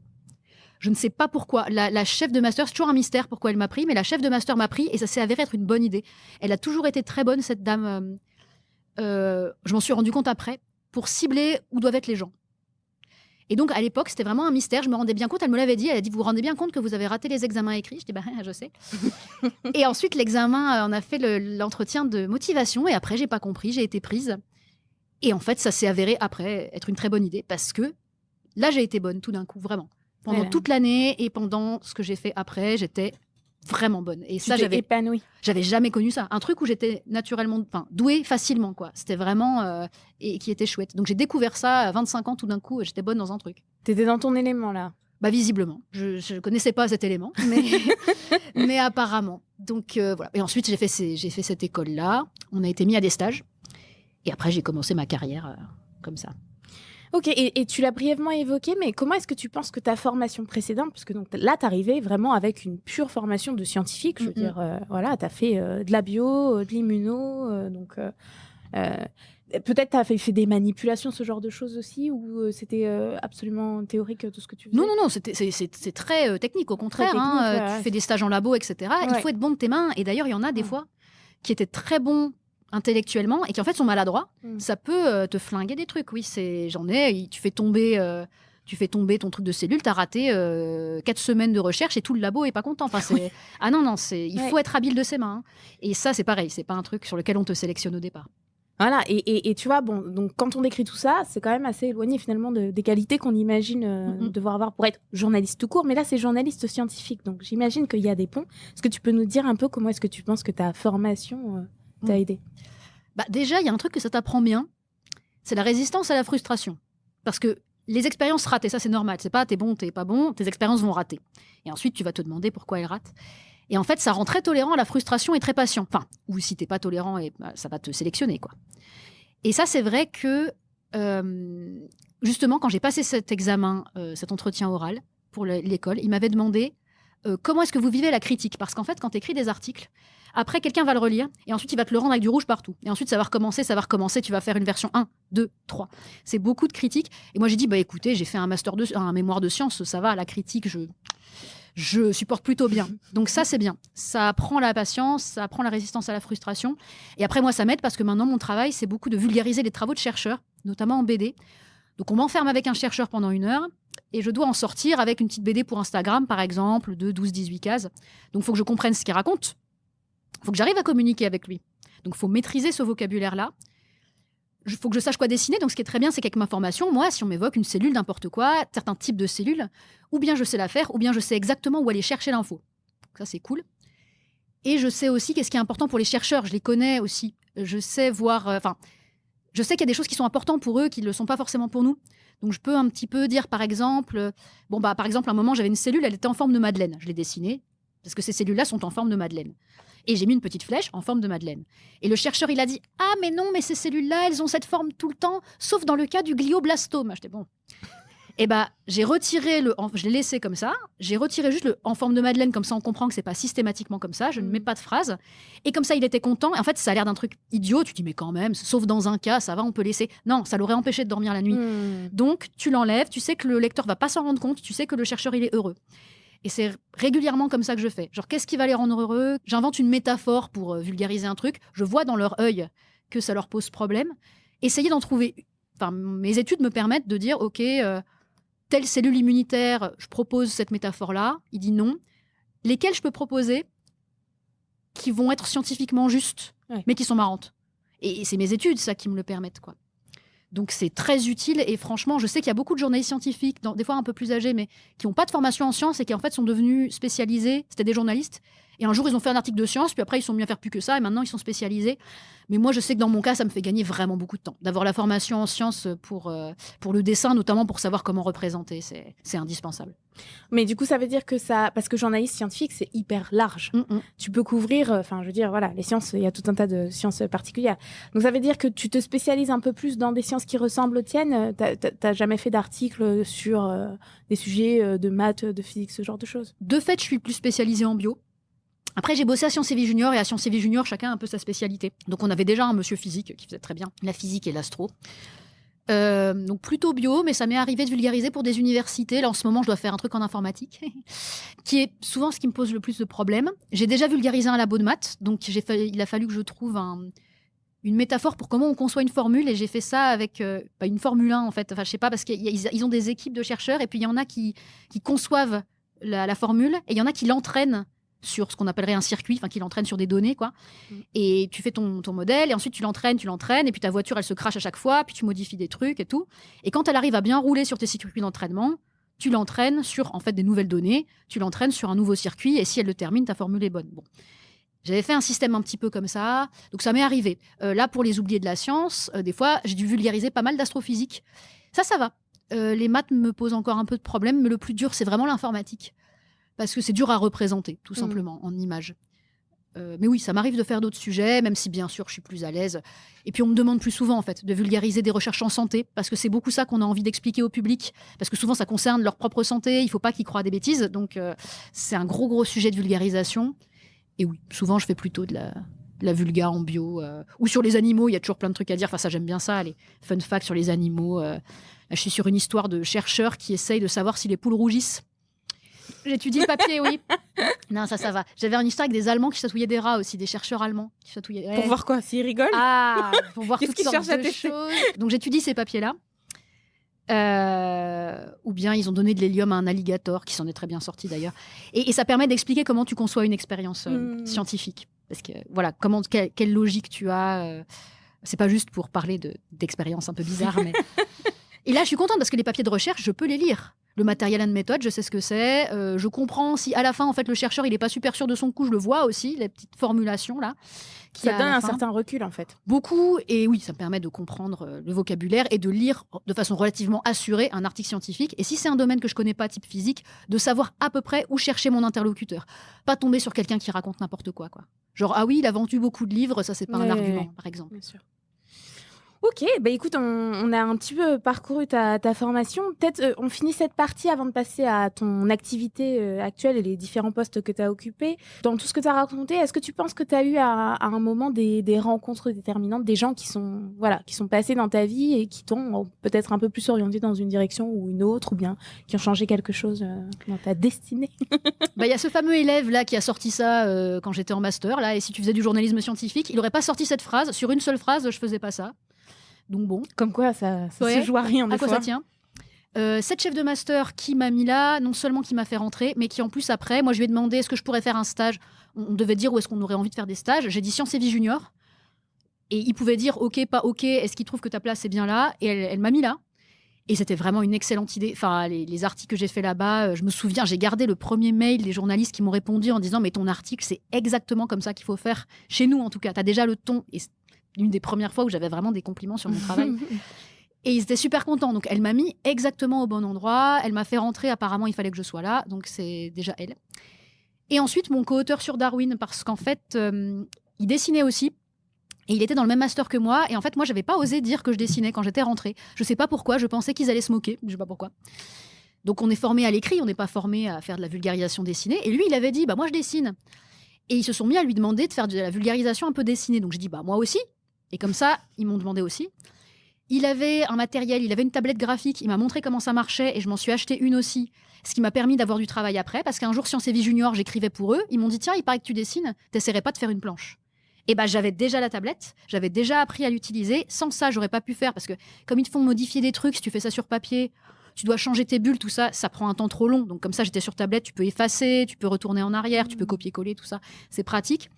[SPEAKER 1] Je ne sais pas pourquoi. La chef de master, c'est toujours un mystère pourquoi elle m'a pris, mais la chef de master m'a pris et ça s'est avéré être une bonne idée. Elle a toujours été très bonne, cette dame. Je m'en suis rendu compte après, pour cibler où doivent être les gens. Et donc, à l'époque, c'était vraiment un mystère. Je me rendais bien compte, elle me l'avait dit. Elle a dit, vous vous rendez bien compte que vous avez raté les examens écrits? Je dis, bah, je sais. Et ensuite, l'examen, on a fait l'entretien de motivation. Et après, j'ai pas compris, j'ai été prise. Et en fait, ça s'est avéré après être une très bonne idée parce que là, j'ai été bonne tout d'un coup, vraiment. Pendant
[SPEAKER 2] Ouais.
[SPEAKER 1] toute l'année et pendant ce que j'ai fait après, j'étais vraiment bonne. Et
[SPEAKER 2] Tu
[SPEAKER 1] ça,
[SPEAKER 2] t'es épanouie.
[SPEAKER 1] j'avais jamais connu ça. Un truc où j'étais naturellement, douée facilement, quoi. C'était vraiment et qui était chouette. Donc j'ai découvert ça à 25 ans tout d'un coup. J'étais bonne dans un truc.
[SPEAKER 2] T'étais dans ton élément, là.
[SPEAKER 1] Bah visiblement, je connaissais pas cet élément, mais apparemment. Donc voilà. Et ensuite j'ai fait cette école-là. On a été mis à des stages. Et après j'ai commencé ma carrière comme ça.
[SPEAKER 2] Ok, et tu l'as brièvement évoqué, mais comment est-ce que tu penses que ta formation précédente, parce que donc, là, tu arrivais vraiment avec une pure formation de scientifique, je veux dire, voilà, tu as fait de la bio, de l'immuno, donc peut-être tu as fait des manipulations, ce genre de choses aussi, ou c'était absolument théorique tout ce que tu faisais?
[SPEAKER 1] Non, c'est très technique, au contraire.
[SPEAKER 2] Très technique, ouais.
[SPEAKER 1] Tu fais des stages en labo, etc. Il
[SPEAKER 2] Ouais.
[SPEAKER 1] faut être bon de tes mains. Et d'ailleurs, il y en a des fois qui étaient très bons intellectuellement et qui en fait sont maladroits. Ça peut te flinguer des trucs. Oui, j'en ai. Tu fais tomber ton truc de cellule, t'as raté 4 semaines de recherche et tout le labo est pas content. Enfin, ah non, il faut être habile de ses mains. Hein. Et ça, c'est pareil. C'est pas un truc sur lequel on te sélectionne au départ.
[SPEAKER 2] Voilà, et tu vois, bon, donc quand on décrit tout ça, c'est quand même assez éloigné finalement des qualités qu'on imagine devoir avoir pour être journaliste tout court, mais là c'est journaliste scientifique, donc j'imagine qu'il y a des ponts. Est-ce que tu peux nous dire un peu comment est-ce que tu penses que ta formation t'a aidé?
[SPEAKER 1] Bah, déjà, il y a un truc que ça t'apprend bien, c'est la résistance à la frustration. Parce que les expériences ratées, ça c'est normal, c'est pas t'es bon, t'es pas bon, tes expériences vont rater. Et ensuite tu vas te demander pourquoi elles ratent. Et en fait, ça rend très tolérant à la frustration et très patient. Enfin, ou si t'es pas tolérant, ça va te sélectionner, quoi. Et ça, c'est vrai que, justement, quand j'ai passé cet examen, cet entretien oral pour l'école, il m'avait demandé comment est-ce que vous vivez la critique. Parce qu'en fait, quand tu écris des articles, après, quelqu'un va le relire et ensuite, il va te le rendre avec du rouge partout. Et ensuite, ça va recommencer, tu vas faire une version 1, 2, 3. C'est beaucoup de critiques. Et moi, j'ai dit, bah écoutez, j'ai fait un mémoire de sciences, ça va, la critique, je supporte plutôt bien. Donc ça, c'est bien. Ça apprend la patience, ça apprend la résistance à la frustration. Et après, moi, ça m'aide parce que maintenant, mon travail, c'est beaucoup de vulgariser les travaux de chercheurs, notamment en BD. Donc on m'enferme avec un chercheur pendant 1 heure et je dois en sortir avec une petite BD pour Instagram, par exemple, de 12-18 cases. Donc il faut que je comprenne ce qu'il raconte. Il faut que j'arrive à communiquer avec lui. Donc il faut maîtriser ce vocabulaire-là. Il faut que je sache quoi dessiner. Donc, ce qui est très bien, c'est qu'avec ma formation, moi, si on m'évoque une cellule, n'importe quoi, certains types de cellules, ou bien je sais la faire, ou bien je sais exactement où aller chercher l'info. Ça, c'est cool. Et je sais aussi qu'est-ce qui est important pour les chercheurs. Je les connais aussi. Je sais voir... je sais qu'il y a des choses qui sont importantes pour eux, qui ne le sont pas forcément pour nous. Donc, je peux un petit peu dire, par exemple... par exemple, à un moment, j'avais une cellule, elle était en forme de madeleine. Je l'ai dessinée, parce que ces cellules-là sont en forme de madeleine. Et j'ai mis une petite flèche en forme de madeleine. Et le chercheur, il a dit « Ah, mais non, mais ces cellules-là, elles ont cette forme tout le temps, sauf dans le cas du glioblastome. » J'étais bon. Et j'ai retiré je l'ai laissé comme ça. J'ai retiré juste le en forme de madeleine, comme ça on comprend que c'est pas systématiquement comme ça. Je ne mets pas de phrase. Et comme ça, il était content. Et en fait, ça a l'air d'un truc idiot. Tu dis mais quand même, sauf dans un cas, ça va, on peut laisser. Non, ça l'aurait empêché de dormir la nuit. Donc tu l'enlèves. Tu sais que le lecteur va pas s'en rendre compte. Tu sais que le chercheur il est heureux. Et c'est régulièrement comme ça que je fais. Genre, qu'est-ce qui va les rendre heureux? J'invente une métaphore pour vulgariser un truc. Je vois dans leur œil que ça leur pose problème. Essayez d'en trouver. Enfin, mes études me permettent de dire, OK, telle cellule immunitaire, je propose cette métaphore-là. Il dit non. Lesquelles je peux proposer qui vont être scientifiquement justes, mais qui sont marrantes? Et c'est mes études, ça, qui me le permettent, quoi. Donc, c'est très utile. Et franchement, je sais qu'il y a beaucoup de journalistes scientifiques, des fois un peu plus âgés, mais qui n'ont pas de formation en sciences et qui, en fait, sont devenus spécialisés. C'était des journalistes. Et un jour, ils ont fait un article de science, puis après, ils sont mis à faire plus que ça. Et maintenant, ils sont spécialisés. Mais moi, je sais que dans mon cas, ça me fait gagner vraiment beaucoup de temps. D'avoir la formation en sciences pour le dessin, notamment pour savoir comment représenter. C'est indispensable.
[SPEAKER 2] Mais du coup, ça veut dire que parce que journaliste scientifique, c'est hyper large. Tu peux couvrir, je veux dire, voilà, les sciences, il y a tout un tas de sciences particulières. Donc, ça veut dire que tu te spécialises un peu plus dans des sciences qui ressemblent aux tiennes. T'as jamais fait d'articles sur des sujets de maths, de physique, ce genre de choses?
[SPEAKER 1] De fait, je suis plus spécialisée en bio. Après, j'ai bossé à Sciences et Vie Junior, et à Sciences et Vie Junior, chacun a un peu sa spécialité. Donc, on avait déjà un monsieur physique qui faisait très bien la physique et l'astro. Donc, plutôt bio, mais ça m'est arrivé de vulgariser pour des universités. Là, en ce moment, je dois faire un truc en informatique, qui est souvent ce qui me pose le plus de problèmes. J'ai déjà vulgarisé un labo de maths, donc il a fallu que je trouve une métaphore pour comment on conçoit une formule, et j'ai fait ça avec une Formule 1, en fait. Enfin, je sais pas, parce qu'ils ont des équipes de chercheurs, et puis il y en a qui conçoivent la formule, et il y en a qui l'entraînent sur ce qu'on appellerait un circuit, qui l'entraîne sur des données, quoi. Et tu fais ton modèle, et ensuite tu l'entraînes, et puis ta voiture, elle se crache à chaque fois, puis tu modifies des trucs et tout. Et quand elle arrive à bien rouler sur tes circuits d'entraînement, tu l'entraînes sur, en fait, des nouvelles données, tu l'entraînes sur un nouveau circuit, et si elle le termine, ta formule est bonne. Bon. J'avais fait un système un petit peu comme ça, donc ça m'est arrivé. Là, pour les oubliés de la science, des fois, j'ai dû vulgariser pas mal d'astrophysique. Ça va. Les maths me posent encore un peu de problème, mais le plus dur, c'est vraiment l'informatique. Parce que c'est dur à représenter, tout simplement, en images. Mais oui, ça m'arrive de faire d'autres sujets, même si, bien sûr, je suis plus à l'aise. Et puis, on me demande plus souvent, en fait, de vulgariser des recherches en santé, parce que c'est beaucoup ça qu'on a envie d'expliquer au public, parce que souvent, ça concerne leur propre santé, il ne faut pas qu'ils croient à des bêtises. Donc, c'est un gros sujet de vulgarisation. Et oui, souvent, je fais plutôt de la vulga en bio. Ou sur les animaux, il y a toujours plein de trucs à dire. Enfin, ça, j'aime bien ça, les fun facts sur les animaux. Je suis sur une histoire de chercheurs qui essayent de savoir si les poules rougissent. J'étudie le papier, oui. Non, ça va. J'avais une histoire avec des Allemands qui chatouillaient des rats aussi, des chercheurs allemands qui chatouillaient. Ouais.
[SPEAKER 2] Pour voir quoi? S'ils rigolent?
[SPEAKER 1] Ah, pour voir toutes sortes de
[SPEAKER 2] choses.
[SPEAKER 1] Donc, j'étudie ces papiers-là. Ou bien ils ont donné de l'hélium à un alligator, qui s'en est très bien sorti d'ailleurs. Et ça permet d'expliquer comment tu conçois une expérience scientifique. Parce que, voilà, quelle logique tu as. C'est pas juste pour parler d'expériences un peu bizarres, mais... Et là, je suis contente parce que les papiers de recherche, je peux les lire. Le matériel and méthode, je sais ce que c'est. Je comprends si à la fin, en fait, le chercheur, il n'est pas super sûr de son coup, je le vois aussi, les petites formulations là.
[SPEAKER 2] Ça donne un certain recul, en fait.
[SPEAKER 1] Beaucoup. Et oui, ça me permet de comprendre le vocabulaire et de lire de façon relativement assurée un article scientifique. Et si c'est un domaine que je connais pas, type physique, de savoir à peu près où chercher mon interlocuteur. Pas tomber sur quelqu'un qui raconte n'importe quoi. Genre, ah oui, il a vendu beaucoup de livres, ça, c'est pas un argument, par exemple.
[SPEAKER 2] Bien sûr. Ok, écoute, on a un petit peu parcouru ta formation. Peut-être on finit cette partie avant de passer à ton activité actuelle et les différents postes que tu as occupés. Dans tout ce que tu as raconté, est-ce que tu penses que tu as eu à un moment des rencontres déterminantes, des gens qui sont passés dans ta vie et qui t'ont peut-être un peu plus orienté dans une direction ou une autre, ou bien qui ont changé quelque chose dans ta destinée?
[SPEAKER 1] Il y a ce fameux élève là qui a sorti ça quand j'étais en master, là, et si tu faisais du journalisme scientifique, il n'aurait pas sorti cette phrase. Sur une seule phrase, je faisais pas ça. Donc bon.
[SPEAKER 2] Comme quoi, ça se joue à rien des fois.
[SPEAKER 1] À quoi ça tient? Cette chef de master qui m'a mis là, non seulement qui m'a fait rentrer, mais qui en plus après, moi je lui ai demandé est-ce que je pourrais faire un stage. On devait dire où est-ce qu'on aurait envie de faire des stages. J'ai dit Sciences et Vie Junior. Et il pouvait dire ok, pas ok, est-ce qu'il trouve que ta place est bien là? Et elle m'a mis là. Et c'était vraiment une excellente idée. Enfin, les articles que j'ai fait là-bas, je me souviens, j'ai gardé le premier mail des journalistes qui m'ont répondu en disant mais ton article, c'est exactement comme ça qu'il faut faire. Chez nous, en tout cas, tu as déjà le ton. Et l'une des premières fois où j'avais vraiment des compliments sur mon travail. Et ils étaient super contents. Donc, elle m'a mis exactement au bon endroit. Elle m'a fait rentrer. Apparemment, il fallait que je sois là. Donc, c'est déjà elle. Et ensuite, mon co-auteur sur Darwin, parce qu'en fait, il dessinait aussi. Et il était dans le même master que moi. Et en fait, moi, je n'avais pas osé dire que je dessinais quand j'étais rentrée. Je ne sais pas pourquoi. Je pensais qu'ils allaient se moquer. Je ne sais pas pourquoi. Donc, on est formé à l'écrit. On n'est pas formé à faire de la vulgarisation dessinée. Et lui, il avait dit, moi, je dessine. Et ils se sont mis à lui demander de faire de la vulgarisation un peu dessinée. Donc, j'ai dit, moi aussi. Et comme ça, ils m'ont demandé aussi. Il avait un matériel, il avait une tablette graphique, il m'a montré comment ça marchait et je m'en suis acheté une aussi, ce qui m'a permis d'avoir du travail après, parce qu'un jour, Sciences et Vie Junior, j'écrivais pour eux, ils m'ont dit, tiens, il paraît que tu dessines, t'essaierais pas de faire une planche. Et j'avais déjà la tablette, j'avais déjà appris à l'utiliser, sans ça, j'aurais pas pu faire, parce que comme ils te font modifier des trucs, si tu fais ça sur papier, tu dois changer tes bulles, tout ça, ça prend un temps trop long. Donc comme ça, j'étais sur tablette, tu peux effacer, tu peux retourner en arrière, tu peux copier-coller, tout ça, c'est pratique.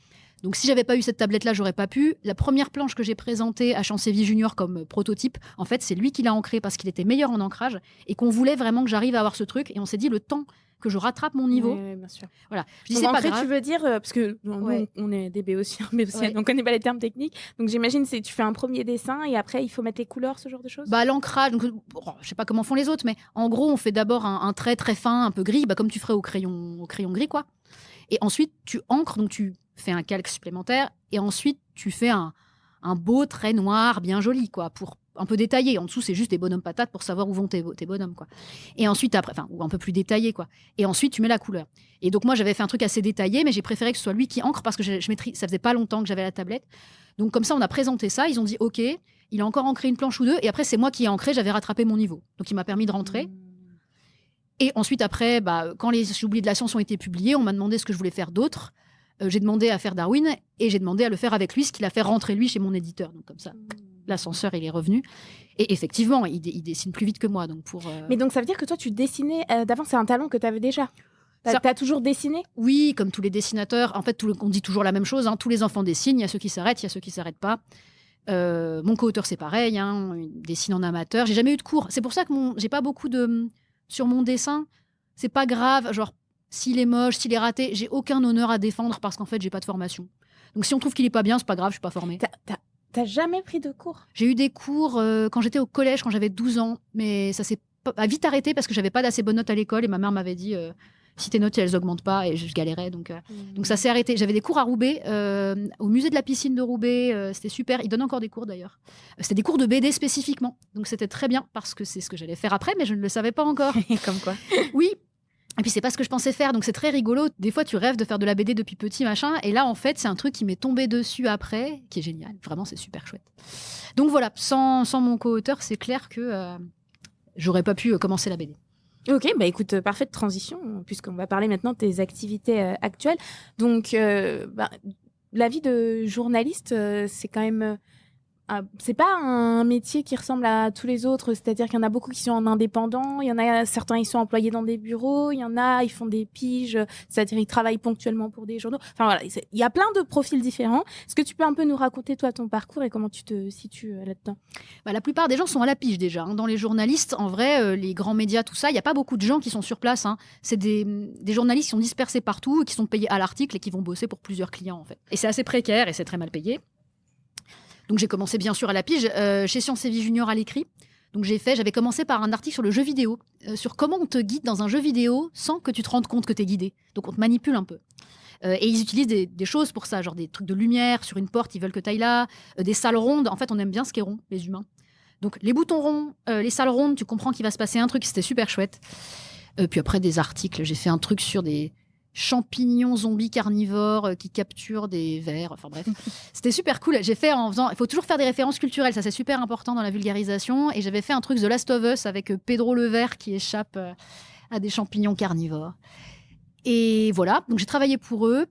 [SPEAKER 1] Donc, si j'avais pas eu cette tablette-là, j'aurais pas pu. La première planche que j'ai présentée à Chancéville Junior comme prototype, en fait, c'est lui qui l'a ancré parce qu'il était meilleur en ancrage et qu'on voulait vraiment que j'arrive à avoir ce truc. Et on s'est dit, le temps que je rattrape mon niveau.
[SPEAKER 2] Oui, bien sûr.
[SPEAKER 1] Voilà. Je dis,
[SPEAKER 2] Donc,
[SPEAKER 1] c'est
[SPEAKER 2] en
[SPEAKER 1] pas
[SPEAKER 2] fait,
[SPEAKER 1] grave.
[SPEAKER 2] tu veux dire, parce que nous,
[SPEAKER 1] Ouais.
[SPEAKER 2] on est DB aussi, mais aussi
[SPEAKER 1] Ouais.
[SPEAKER 2] on connaît pas les termes techniques. Donc, j'imagine, c'est tu fais un premier dessin et après, il faut mettre les couleurs, ce genre de choses.
[SPEAKER 1] Bah, l'ancrage, donc, je sais pas comment font les autres, mais en gros, on fait d'abord un trait très fin, un peu gris, comme tu ferais au crayon gris, quoi. Et ensuite, tu encres, donc tu fais un calque supplémentaire, et ensuite, tu fais un beau trait noir, bien joli, quoi, pour un peu détaillé. En dessous, c'est juste des bonhommes patates pour savoir où vont tes bonhommes, quoi. Et ensuite, après, ou un peu plus détaillé, quoi. Et ensuite, tu mets la couleur. Et donc, moi, j'avais fait un truc assez détaillé, mais j'ai préféré que ce soit lui qui encre parce que je maîtrise, ça faisait pas longtemps que j'avais la tablette. Donc, comme ça, on a présenté ça. Ils ont dit, OK, il a encore ancré une planche ou deux. Et après, c'est moi qui ai ancré, j'avais rattrapé mon niveau. Donc, il m'a permis de rentrer. Et ensuite, après, quand les J'oublie de la science ont été publiés, on m'a demandé ce que je voulais faire d'autre. J'ai demandé à faire Darwin et j'ai demandé à le faire avec lui, ce qu'il a fait rentrer lui chez mon éditeur. Donc, comme ça, l'ascenseur, il est revenu. Et effectivement, il dessine plus vite que moi. Donc
[SPEAKER 2] Mais donc, ça veut dire que toi, tu dessinais d'avant, c'est un talent que tu avais déjà. T'as toujours dessiné?
[SPEAKER 1] Oui, comme tous les dessinateurs. En fait, on dit toujours la même chose. Tous les enfants dessinent. Il y a ceux qui s'arrêtent, il y a ceux qui ne s'arrêtent pas. Mon co-auteur, c'est pareil. Il dessine en amateur. J'ai jamais eu de cours. C'est pour ça que j'ai pas beaucoup de... Sur mon dessin, c'est pas grave. Genre, s'il est moche, s'il est raté, j'ai aucun honneur à défendre parce qu'en fait, j'ai pas de formation. Donc, si on trouve qu'il est pas bien, c'est pas grave, je suis pas formée.
[SPEAKER 2] T'as jamais pris de cours?
[SPEAKER 1] J'ai eu des cours quand j'étais au collège, quand j'avais 12 ans. Mais ça s'est vite arrêté parce que j'avais pas d'assez bonnes notes à l'école et ma mère m'avait dit... si tes notes, elles augmentent pas, et je galérais. Donc ça s'est arrêté. J'avais des cours à Roubaix, au musée de la piscine de Roubaix. C'était super. Ils donnent encore des cours, d'ailleurs. C'était des cours de BD spécifiquement. Donc c'était très bien, parce que c'est ce que j'allais faire après, mais je ne le savais pas encore.
[SPEAKER 2] Comme quoi?
[SPEAKER 1] Oui. Et puis, c'est pas ce que je pensais faire. Donc c'est très rigolo. Des fois, tu rêves de faire de la BD depuis petit, machin. Et là, en fait, c'est un truc qui m'est tombé dessus après, qui est génial. Vraiment, c'est super chouette. Donc voilà, sans mon co-auteur, c'est clair que j'aurais pas pu commencer la BD.
[SPEAKER 2] Ok, bah écoute, parfaite transition, puisqu'on va parler maintenant de tes activités actuelles. Donc, la vie de journaliste, c'est quand même... c'est pas un métier qui ressemble à tous les autres, c'est-à-dire qu'il y en a beaucoup qui sont en indépendant, il y en a certains, ils sont employés dans des bureaux, il y en a, ils font des piges, c'est-à-dire ils travaillent ponctuellement pour des journaux. Enfin voilà, il y a plein de profils différents. Est-ce que tu peux un peu nous raconter, toi, ton parcours et comment tu te situes là-dedans?
[SPEAKER 1] La plupart des gens sont à la pige déjà. Dans les journalistes, en vrai, les grands médias, tout ça, il n'y a pas beaucoup de gens qui sont sur place. C'est des journalistes qui sont dispersés partout, qui sont payés à l'article et qui vont bosser pour plusieurs clients, en fait. Et c'est assez précaire et c'est très mal payé. Donc j'ai commencé bien sûr à la pige, chez Science et Vie Junior à l'écrit. Donc j'avais commencé par un article sur le jeu vidéo, sur comment on te guide dans un jeu vidéo sans que tu te rendes compte que tu es guidé. Donc on te manipule un peu. Et ils utilisent des choses pour ça, genre des trucs de lumière sur une porte, ils veulent que tu ailles là, des salles rondes. En fait, on aime bien ce qui est rond, les humains. Donc les boutons ronds, les salles rondes, tu comprends qu'il va se passer un truc, c'était super chouette. Puis après, des articles, j'ai fait un truc sur des champignons zombies carnivores qui capturent des vers. Enfin bref, c'était super cool. J'ai fait il faut toujours faire des références culturelles, ça c'est super important dans la vulgarisation. Et j'avais fait un truc The Last of Us avec Pedro le ver qui échappe à des champignons carnivores. Et voilà, donc j'ai travaillé pour eux.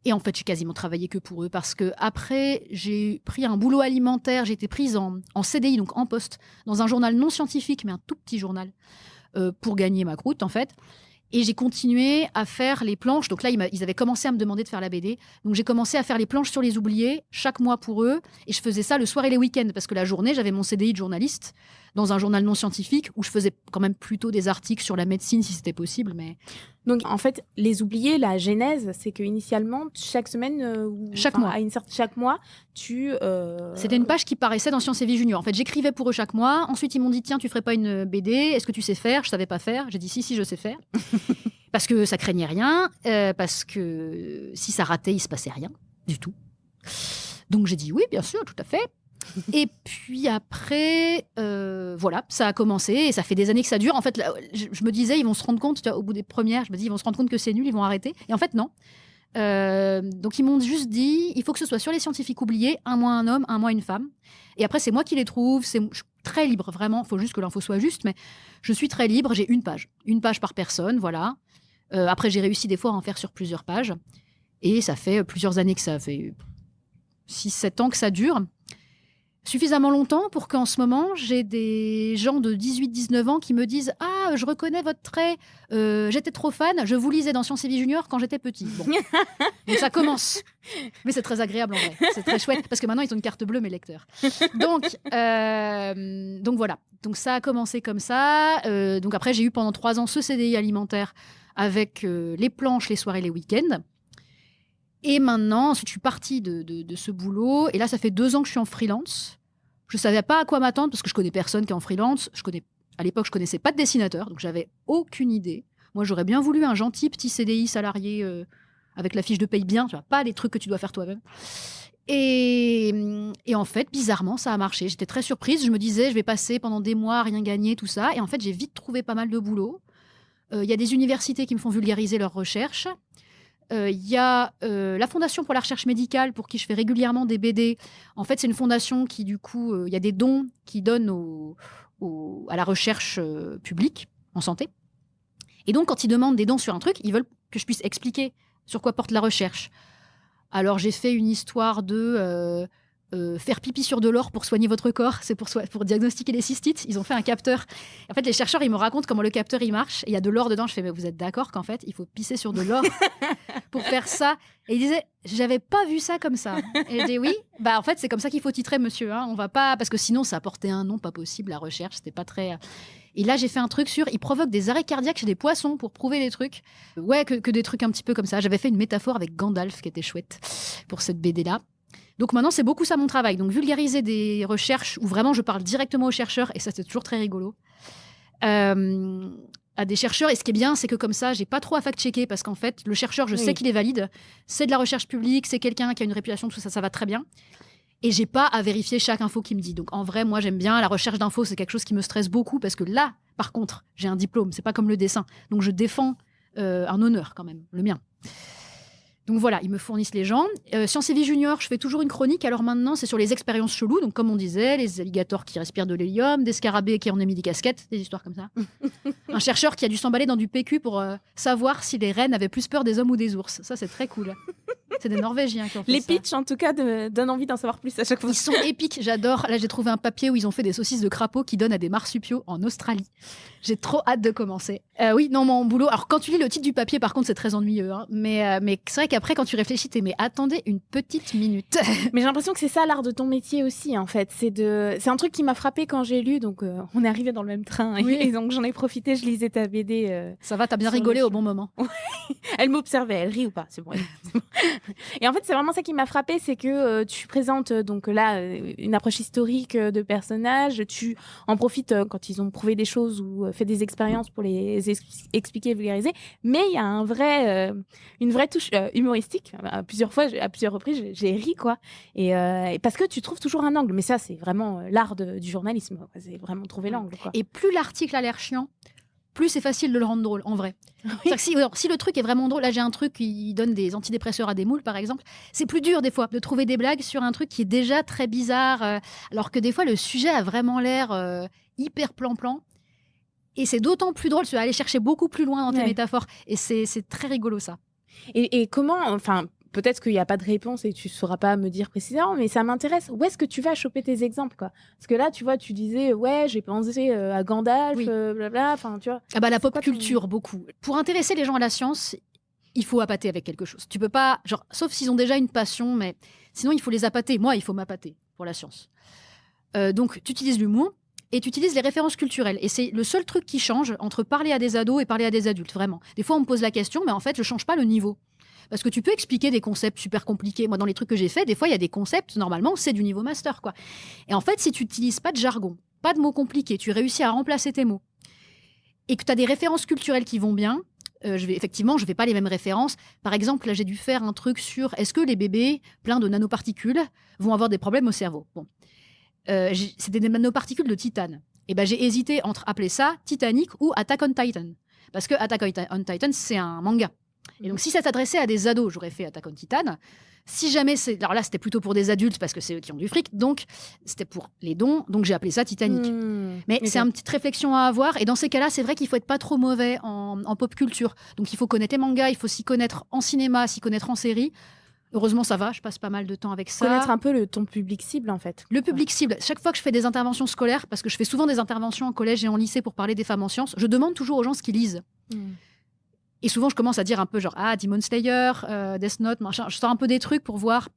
[SPEAKER 1] Et en fait, j'ai quasiment travaillé que pour eux parce que après, j'ai pris un boulot alimentaire. J'ai été prise en CDI, donc en poste, dans un journal non scientifique, mais un tout petit journal, pour gagner ma croûte en fait. Et j'ai continué à faire les planches. Donc là, ils avaient commencé à me demander de faire la BD. Donc j'ai commencé à faire les planches sur les oubliés chaque mois pour eux. Et je faisais ça le soir et les week-ends. Parce que la journée, j'avais mon CDI de journaliste dans un journal non scientifique où je faisais quand même plutôt des articles sur la médecine si c'était possible. Mais...
[SPEAKER 2] Donc en fait, les oubliés, la genèse, c'est qu'initialement, chaque semaine,
[SPEAKER 1] chaque mois,
[SPEAKER 2] chaque mois, tu...
[SPEAKER 1] C'était une page qui paraissait dans Science et Vie Junior. En fait, j'écrivais pour eux chaque mois. Ensuite, ils m'ont dit, tiens, tu ferais pas une BD? Est-ce que tu sais faire? Je savais pas faire. J'ai dit, si, je sais faire. Parce que ça craignait rien. Parce que si ça ratait, il se passait rien du tout. Donc j'ai dit, oui, bien sûr, tout à fait. Et puis après, voilà, ça a commencé et ça fait des années que ça dure. En fait, là, je me disais, ils vont se rendre compte, au bout des premières, je me dis, ils vont se rendre compte que c'est nul, ils vont arrêter. Et en fait, non. Donc, ils m'ont juste dit, il faut que ce soit sur les scientifiques oubliés, un mois un homme, un mois une femme. Et après, c'est moi qui les trouve. Je suis très libre, vraiment. Il faut juste que l'info soit juste, mais je suis très libre. J'ai une page par personne, voilà. Après, j'ai réussi des fois à en faire sur plusieurs pages. Et ça fait plusieurs années que ça fait 6-7 ans que ça dure. suffisamment longtemps pour qu'en ce moment, j'ai des gens de 18-19 ans qui me disent « Ah, je reconnais votre trait, j'étais trop fan, je vous lisais dans Sciences et Vie Junior quand j'étais petit. » Bon. Donc ça commence. Mais c'est très agréable en vrai. C'est très chouette parce que maintenant, ils ont une carte bleue, mes lecteurs. Donc voilà. Donc ça a commencé comme ça. Donc après, j'ai eu pendant 3 ans ce CDI alimentaire avec les planches, les soirées, les week-ends. Et maintenant, ensuite, je suis partie de ce boulot. Et là, ça fait 2 ans que je suis en freelance. Je ne savais pas à quoi m'attendre parce que je connais personne qui est en freelance. À l'époque, je ne connaissais pas de dessinateur, donc j'avais aucune idée. Moi, j'aurais bien voulu un gentil petit CDI salarié avec la fiche de paye bien, tu vois, pas des trucs que tu dois faire toi-même. Et en fait, bizarrement, ça a marché. J'étais très surprise. Je me disais, je vais passer pendant des mois à rien gagner, tout ça. Et en fait, j'ai vite trouvé pas mal de boulot. Il y a des universités qui me font vulgariser leurs recherches. Il y a la Fondation pour la recherche médicale pour qui je fais régulièrement des BD. En fait, c'est une fondation qui, du coup, il y a des dons qui donnent à la recherche publique en santé. Et donc, quand ils demandent des dons sur un truc, ils veulent que je puisse expliquer sur quoi porte la recherche. Alors, j'ai fait une histoire de faire pipi sur de l'or pour soigner votre corps. C'est pour diagnostiquer les cystites. Ils ont fait un capteur. En fait, les chercheurs, ils me racontent comment le capteur, il marche. Et il y a de l'or dedans. Je fais, mais vous êtes d'accord qu'en fait, il faut pisser sur de l'or pour faire ça. Et ils disaient, j'avais pas vu ça comme ça. Et je dis, oui, bah en fait, c'est comme ça qu'il faut titrer, monsieur. Hein. On va pas... Parce que sinon, ça portait un nom pas possible, la recherche. C'était pas très... Et là, j'ai fait un truc sur... Ils provoquent des arrêts cardiaques chez des poissons pour prouver des trucs. Ouais, que des trucs un petit peu comme ça. J'avais fait une métaphore avec Gandalf qui était chouette pour cette BD-là. Donc maintenant, c'est beaucoup ça mon travail. Donc vulgariser des recherches où vraiment je parle directement aux chercheurs, et ça, c'est toujours très rigolo. À des chercheurs, et ce qui est bien, c'est que comme ça, j'ai pas trop à fact-checker parce qu'en fait, le chercheur, je sais qu'il est valide. C'est de la recherche publique, c'est quelqu'un qui a une réputation, tout ça, ça va très bien. Et j'ai pas à vérifier chaque info qu'il me dit. Donc en vrai, moi, j'aime bien la recherche d'infos, c'est quelque chose qui me stresse beaucoup parce que là, par contre, j'ai un diplôme, c'est pas comme le dessin. Donc je défends un honneur quand même, le mien. Donc voilà, ils me fournissent les gens. Sciences et Vie Junior, je fais toujours une chronique. Alors maintenant, c'est sur les expériences cheloues. Donc comme on disait, les alligators qui respirent de l'hélium, des scarabées qui en ont mis des casquettes, des histoires comme ça. Un chercheur qui a dû s'emballer dans du PQ pour savoir si les rennes avaient plus peur des hommes ou des ours. Ça, c'est très cool. C'est des Norvégiens qui ont fait
[SPEAKER 2] Les
[SPEAKER 1] ça.
[SPEAKER 2] pitchs, en tout cas, donnent envie d'en savoir plus à chaque fois.
[SPEAKER 1] Ils sont épiques, j'adore. Là, j'ai trouvé un papier où ils ont fait des saucisses de crapaud qui donnent à des marsupiaux en Australie. J'ai trop hâte de commencer. Oui, non, mon boulot... Alors, quand tu lis le titre du papier, par contre, c'est très ennuyeux. Hein. Mais c'est vrai qu'après, quand tu réfléchis, mais attendez une petite minute.
[SPEAKER 2] Mais j'ai l'impression que c'est ça l'art de ton métier aussi, en fait. C'est un truc qui m'a frappée quand j'ai lu. Donc, on est arrivés dans le même train.
[SPEAKER 1] Oui.
[SPEAKER 2] Et donc, j'en ai profité, je lisais ta BD.
[SPEAKER 1] Ça va, t'as bien rigolé au bon moment.
[SPEAKER 2] Elle m'observait, elle rit ou pas, c'est bon. Et en fait, c'est vraiment ça qui m'a frappée, c'est que tu présentes donc là une approche historique de personnages. Tu en profites quand ils ont prouvé des choses ou fait des expériences pour les expliquer et vulgariser. Mais il y a une vraie touche humoristique. À plusieurs reprises, j'ai ri, quoi. Et parce que tu trouves toujours un angle. Mais ça, c'est vraiment l'art du journalisme, quoi. C'est vraiment trouver l'angle, quoi.
[SPEAKER 1] Et plus l'article a l'air chiant, plus c'est facile de le rendre drôle, en vrai. Oui. Que si le truc est vraiment drôle, là j'ai un truc qui donne des antidépresseurs à des moules, par exemple, c'est plus dur des fois de trouver des blagues sur un truc qui est déjà très bizarre, alors que des fois le sujet a vraiment l'air hyper plan-plan. Et c'est d'autant plus drôle, tu vas aller chercher beaucoup plus loin dans tes métaphores. Et c'est très rigolo, ça.
[SPEAKER 2] Et comment, enfin, peut-être qu'il n'y a pas de réponse et tu ne sauras pas me dire précisément, mais ça m'intéresse. Où est-ce que tu vas choper tes exemples, quoi? Parce que là, tu vois, tu disais, ouais, j'ai pensé à Gandalf, blabla, enfin, tu vois.
[SPEAKER 1] Ah bah, la pop culture, beaucoup. Pour intéresser les gens à la science, il faut appâter avec quelque chose. Tu peux pas, genre, sauf s'ils ont déjà une passion, mais sinon, il faut les appâter. Moi, il faut m'appâter pour la science. Donc, tu utilises l'humour et tu utilises les références culturelles. Et c'est le seul truc qui change entre parler à des ados et parler à des adultes, vraiment. Des fois, on me pose la question, mais en fait, je change pas le niveau. Parce que tu peux expliquer des concepts super compliqués. Moi, dans les trucs que j'ai faits, des fois, il y a des concepts, normalement, c'est du niveau master, quoi. Et en fait, si tu n'utilises pas de jargon, pas de mots compliqués, tu réussis à remplacer tes mots, et que tu as des références culturelles qui vont bien, je vais pas les mêmes références. Par exemple, là, j'ai dû faire un truc sur est-ce que les bébés pleins de nanoparticules vont avoir des problèmes au cerveau. Bon. C'était des nanoparticules de titane. Et ben, j'ai hésité entre appeler ça Titanic ou Attack on Titan. Parce que Attack on Titan, c'est un manga. Et donc, si ça s'adressait à des ados, j'aurais fait Attack on Titan. Si jamais alors là, c'était plutôt pour des adultes parce que c'est eux qui ont du fric. Donc, c'était pour les dons. Donc, j'ai appelé ça Titanic. Mais c'est une petite réflexion à avoir. Et dans ces cas-là, c'est vrai qu'il faut être pas trop mauvais en pop culture. Donc, il faut connaître les mangas, il faut s'y connaître en cinéma, s'y connaître en série. Heureusement, ça va, je passe pas mal de temps avec ça.
[SPEAKER 2] Connaître un peu ton public cible, en fait.
[SPEAKER 1] Le public cible, chaque fois que je fais des interventions scolaires, parce que je fais souvent des interventions en collège et en lycée pour parler des femmes en sciences, je demande toujours aux gens ce qu'ils lisent. Et souvent, je commence à dire un peu genre, Demon Slayer, Death Note, machin. Je sors un peu des trucs pour voir.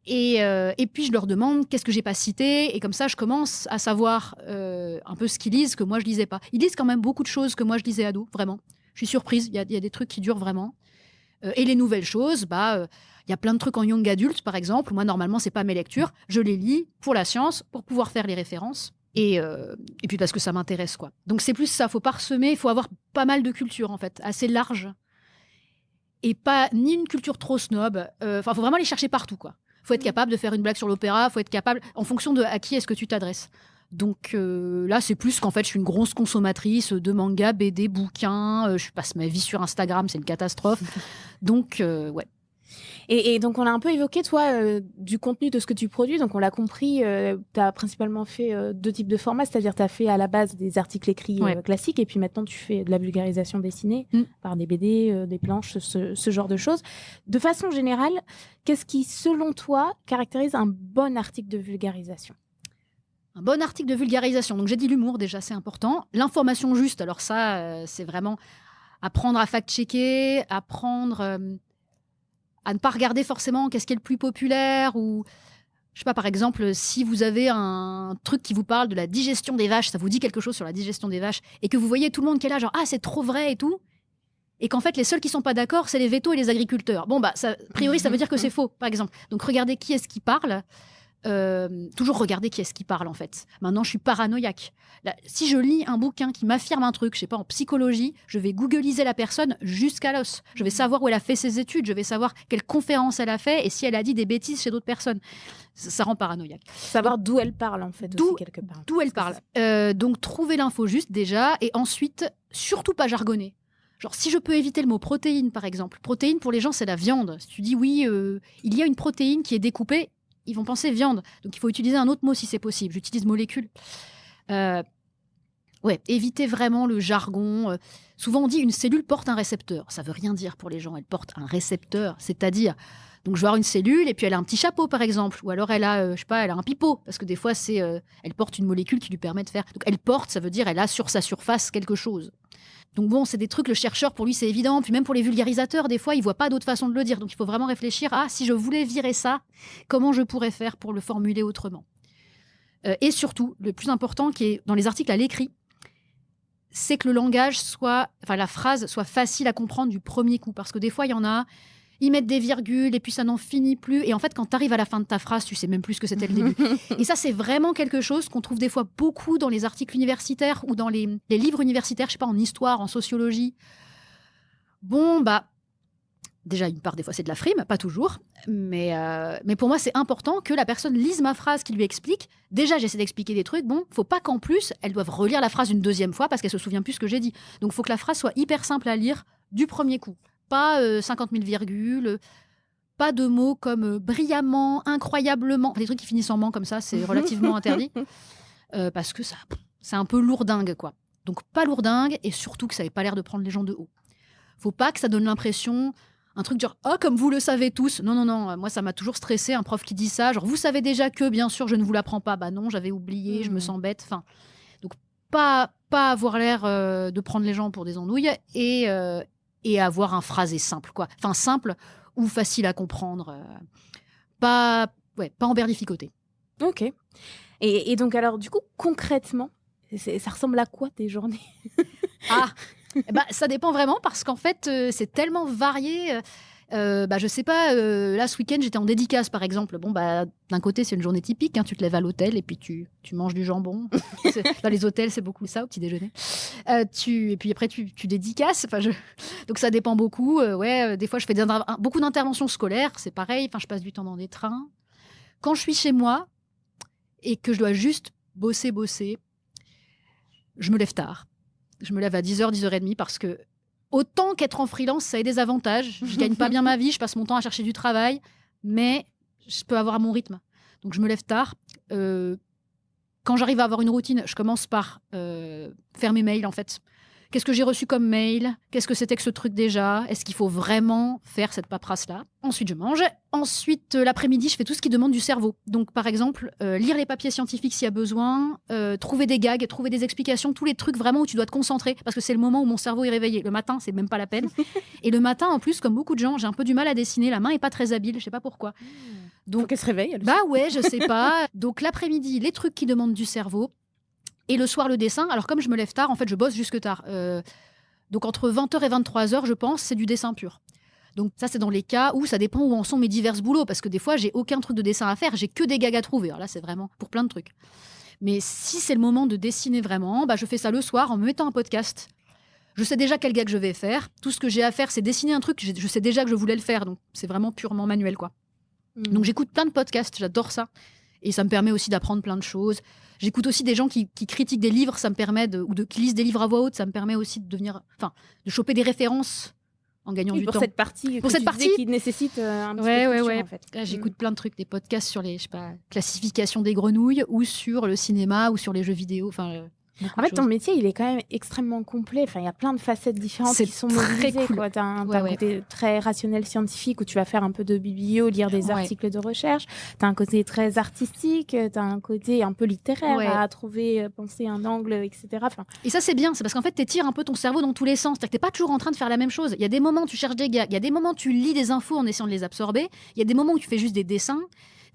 [SPEAKER 1] Et puis, je leur demande qu'est-ce que j'ai pas cité. Et comme ça, je commence à savoir un peu ce qu'ils lisent que moi, je lisais pas. Ils lisent quand même beaucoup de choses que moi, je lisais ado, vraiment. Je suis surprise, il y a des trucs qui durent vraiment. Et les nouvelles choses, il y a plein de trucs en young adulte, par exemple. Moi, normalement, c'est pas mes lectures. Je les lis pour la science, pour pouvoir faire les références. Et puis parce que ça m'intéresse, quoi. Donc, c'est plus ça. Faut parsemer, il faut avoir pas mal de culture, en fait, assez large. Et pas ni une culture trop snob. Faut vraiment les chercher partout, quoi. Faut être capable de faire une blague sur l'opéra. Faut être capable, en fonction de à qui est-ce que tu t'adresses. Donc là, c'est plus qu'en fait, je suis une grosse consommatrice de mangas, BD, bouquins. Je passe ma vie sur Instagram, c'est une catastrophe. Donc, ouais.
[SPEAKER 2] Et donc, on a un peu évoqué, toi, du contenu de ce que tu produis. Donc, on l'a compris, tu as principalement fait 2 types de formats. C'est-à-dire, tu as fait à la base des articles écrits classiques. Et puis maintenant, tu fais de la vulgarisation dessinée par des BD, des planches, ce genre de choses. De façon générale, qu'est-ce qui, selon toi, caractérise un bon article de vulgarisation ?
[SPEAKER 1] Un bon article de vulgarisation. Donc, j'ai dit l'humour, déjà, c'est important. L'information juste, alors ça, c'est vraiment apprendre à fact-checker, apprendre à ne pas regarder forcément qu'est-ce qui est le plus populaire ou, je sais pas, par exemple, si vous avez un truc qui vous parle de la digestion des vaches, ça vous dit quelque chose sur la digestion des vaches et que vous voyez tout le monde qui est là, genre, c'est trop vrai et tout, et qu'en fait, les seuls qui sont pas d'accord, c'est les vétos et les agriculteurs. Bon, ça, a priori, ça veut dire que c'est faux, par exemple. Donc, regardez qui est-ce qui parle. Toujours regarder qui est-ce qui parle, en fait. Maintenant, je suis paranoïaque. Là, si je lis un bouquin qui m'affirme un truc, je sais pas, en psychologie, je vais googliser la personne jusqu'à l'os. Je vais savoir où elle a fait ses études, je vais savoir quelle conférence elle a fait et si elle a dit des bêtises chez d'autres personnes. Ça rend paranoïaque.
[SPEAKER 2] Savoir d'où elle parle, en fait, aussi, quelque part.
[SPEAKER 1] D'où elle parle. Donc, trouver l'info juste, déjà, et ensuite, surtout pas jargonner. Genre, si je peux éviter le mot protéine, par exemple. Protéine, pour les gens, c'est la viande. Si tu dis, oui, il y a une protéine qui est découpée, ils vont penser viande. Donc, il faut utiliser un autre mot si c'est possible. J'utilise molécule. Éviter vraiment le jargon. Souvent, on dit une cellule porte un récepteur. Ça veut rien dire pour les gens. Elle porte un récepteur. C'est-à-dire, donc, je vais avoir une cellule et puis elle a un petit chapeau, par exemple. Ou alors, elle a, elle a un pipeau. Parce que des fois, elle porte une molécule qui lui permet de faire. Donc, elle porte, ça veut dire elle a sur sa surface quelque chose. Donc bon, c'est des trucs, le chercheur, pour lui, c'est évident. Puis même pour les vulgarisateurs, des fois, ils ne voient pas d'autre façon de le dire. Donc, il faut vraiment réfléchir à, si je voulais virer ça, comment je pourrais faire pour le formuler autrement. Et surtout, le plus important, qui est dans les articles à l'écrit, c'est que le langage la phrase soit facile à comprendre du premier coup. Parce que des fois, il y en a, ils mettent des virgules et puis ça n'en finit plus. Et en fait, quand tu arrives à la fin de ta phrase, tu sais même plus ce que c'était le début. Et ça, c'est vraiment quelque chose qu'on trouve des fois beaucoup dans les articles universitaires ou dans les livres universitaires, je sais pas, en histoire, en sociologie. Bon, déjà, une part, des fois, c'est de la frime, pas toujours. Mais pour moi, c'est important que la personne lise ma phrase qui lui explique. Déjà, j'essaie d'expliquer des trucs. Bon, faut pas qu'en plus, elles doivent relire la phrase une deuxième fois parce qu'elle se souvient plus ce que j'ai dit. Donc, faut que la phrase soit hyper simple à lire du premier coup. Pas 50 000 virgules, pas de mots comme brillamment, incroyablement. Des trucs qui finissent en ment comme ça, c'est relativement interdit. Parce que ça, c'est un peu lourdingue, quoi. Donc, pas lourdingue et surtout que ça n'ait pas l'air de prendre les gens de haut. Faut pas que ça donne l'impression... Un truc genre, comme vous le savez tous. Non, moi, ça m'a toujours stressé, un prof qui dit ça. Genre, vous savez déjà que, bien sûr, je ne vous l'apprends pas. Bah non, j'avais oublié, je me sens bête. Enfin, donc, pas avoir l'air de prendre les gens pour des andouilles et avoir un phrasé simple, quoi. Enfin, simple ou facile à comprendre. Pas emberlificoté.
[SPEAKER 2] Ok. Et donc, alors, du coup, concrètement, ça ressemble à quoi tes journées ?
[SPEAKER 1] Ça dépend vraiment parce qu'en fait, c'est tellement varié. Je sais pas, là, ce week-end, j'étais en dédicace, par exemple. Bon, d'un côté, c'est une journée typique. Hein, tu te lèves à l'hôtel et puis tu manges du jambon. Dans les hôtels, c'est beaucoup ça, au petit déjeuner. Et puis après, tu dédicaces. Donc, ça dépend beaucoup. Des fois, je fais beaucoup d'interventions scolaires. C'est pareil. Je passe du temps dans des trains. Quand je suis chez moi et que je dois juste bosser, je me lève tard. Je me lève à 10h, 10h30 parce que autant qu'être en freelance, ça a des avantages. Je gagne pas bien ma vie, je passe mon temps à chercher du travail, mais je peux avoir mon rythme. Donc, je me lève tard. Quand j'arrive à avoir une routine, je commence par faire mes mails, en fait. Qu'est-ce que j'ai reçu comme mail? Qu'est-ce que c'était que ce truc déjà? Est-ce qu'il faut vraiment faire cette paperasse-là? Ensuite, je mange. Ensuite, l'après-midi, je fais tout ce qui demande du cerveau. Donc, par exemple, lire les papiers scientifiques s'il y a besoin, trouver des gags, trouver des explications, tous les trucs vraiment où tu dois te concentrer, parce que c'est le moment où mon cerveau est réveillé. Le matin, c'est même pas la peine. Et le matin, en plus, comme beaucoup de gens, j'ai un peu du mal à dessiner. La main est pas très habile, je sais pas pourquoi.
[SPEAKER 2] Donc, faut qu'elle se réveille.
[SPEAKER 1] Bah ouais, je sais pas. Donc, l'après-midi, les trucs qui demandent du cerveau. Et le soir, le dessin. Alors, comme je me lève tard, en fait, je bosse jusque tard. Donc, entre 20h et 23h, je pense, c'est du dessin pur. Donc, ça, c'est dans les cas où ça dépend où en sont mes divers boulots. Parce que des fois, j'ai aucun truc de dessin à faire. J'ai que des gags à trouver. Alors là, c'est vraiment pour plein de trucs. Mais si c'est le moment de dessiner vraiment, bah, je fais ça le soir en me mettant un podcast. Je sais déjà quel gag je vais faire. Tout ce que j'ai à faire, c'est dessiner un truc. Je sais déjà que je voulais le faire. Donc, c'est vraiment purement manuel, quoi. Donc, j'écoute plein de podcasts. J'adore ça. Et ça me permet aussi d'apprendre plein de choses. J'écoute aussi des gens qui critiquent des livres, ça me permet qui lisent des livres à voix haute, ça me permet aussi de choper des références en gagnant du temps.
[SPEAKER 2] Pour cette partie qui nécessite un petit peu de culture, en fait.
[SPEAKER 1] Là, j'écoute plein de trucs, des podcasts sur les classifications des grenouilles ou sur le cinéma ou sur les jeux vidéo.
[SPEAKER 2] En fait, ton métier, il est quand même extrêmement complet. Enfin, il y a plein de facettes différentes qui sont mobilisées.
[SPEAKER 1] Cool.
[SPEAKER 2] Tu as un côté très rationnel scientifique où tu vas faire un peu de biblio, lire des articles de recherche. Tu as un côté très artistique, tu as un côté un peu littéraire à trouver, penser un angle, etc.
[SPEAKER 1] Et ça, c'est bien. C'est parce qu'en fait, tu étires un peu ton cerveau dans tous les sens. Tu n'es pas toujours en train de faire la même chose. Il y a des moments où tu cherches des gags. Il y a des moments où tu lis des infos en essayant de les absorber. Il y a des moments où tu fais juste des dessins.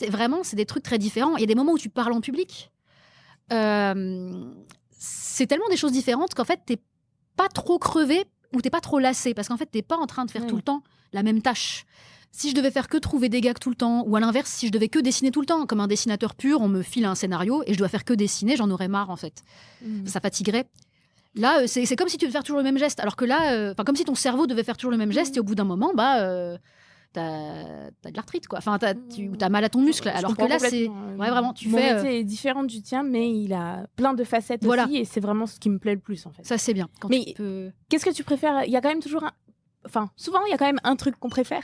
[SPEAKER 1] Vraiment, c'est des trucs très différents. Il y a des moments où tu parles en public. C'est tellement des choses différentes qu'en fait, t'es pas trop crevé ou t'es pas trop lassé. Parce qu'en fait, t'es pas en train de faire tout le temps la même tâche. Si je devais faire que trouver des gags tout le temps, ou à l'inverse, si je devais que dessiner tout le temps, comme un dessinateur pur, on me file un scénario et je dois faire que dessiner, j'en aurais marre en fait. Ça fatiguerait. Là, c'est comme si tu devais faire toujours le même geste. Alors que là, comme si ton cerveau devait faire toujours le même geste et au bout d'un moment, t'as de l'arthrite, quoi. Enfin, t'as mal à ton muscle. Alors que là, c'est vraiment,
[SPEAKER 2] Mon métier est différent du tien, mais il a plein de facettes aussi, et c'est vraiment ce qui me plaît le plus, en fait.
[SPEAKER 1] Ça, c'est bien.
[SPEAKER 2] Mais qu'est-ce que tu préfères? Il y a quand même toujours souvent, il y a quand même un truc qu'on préfère.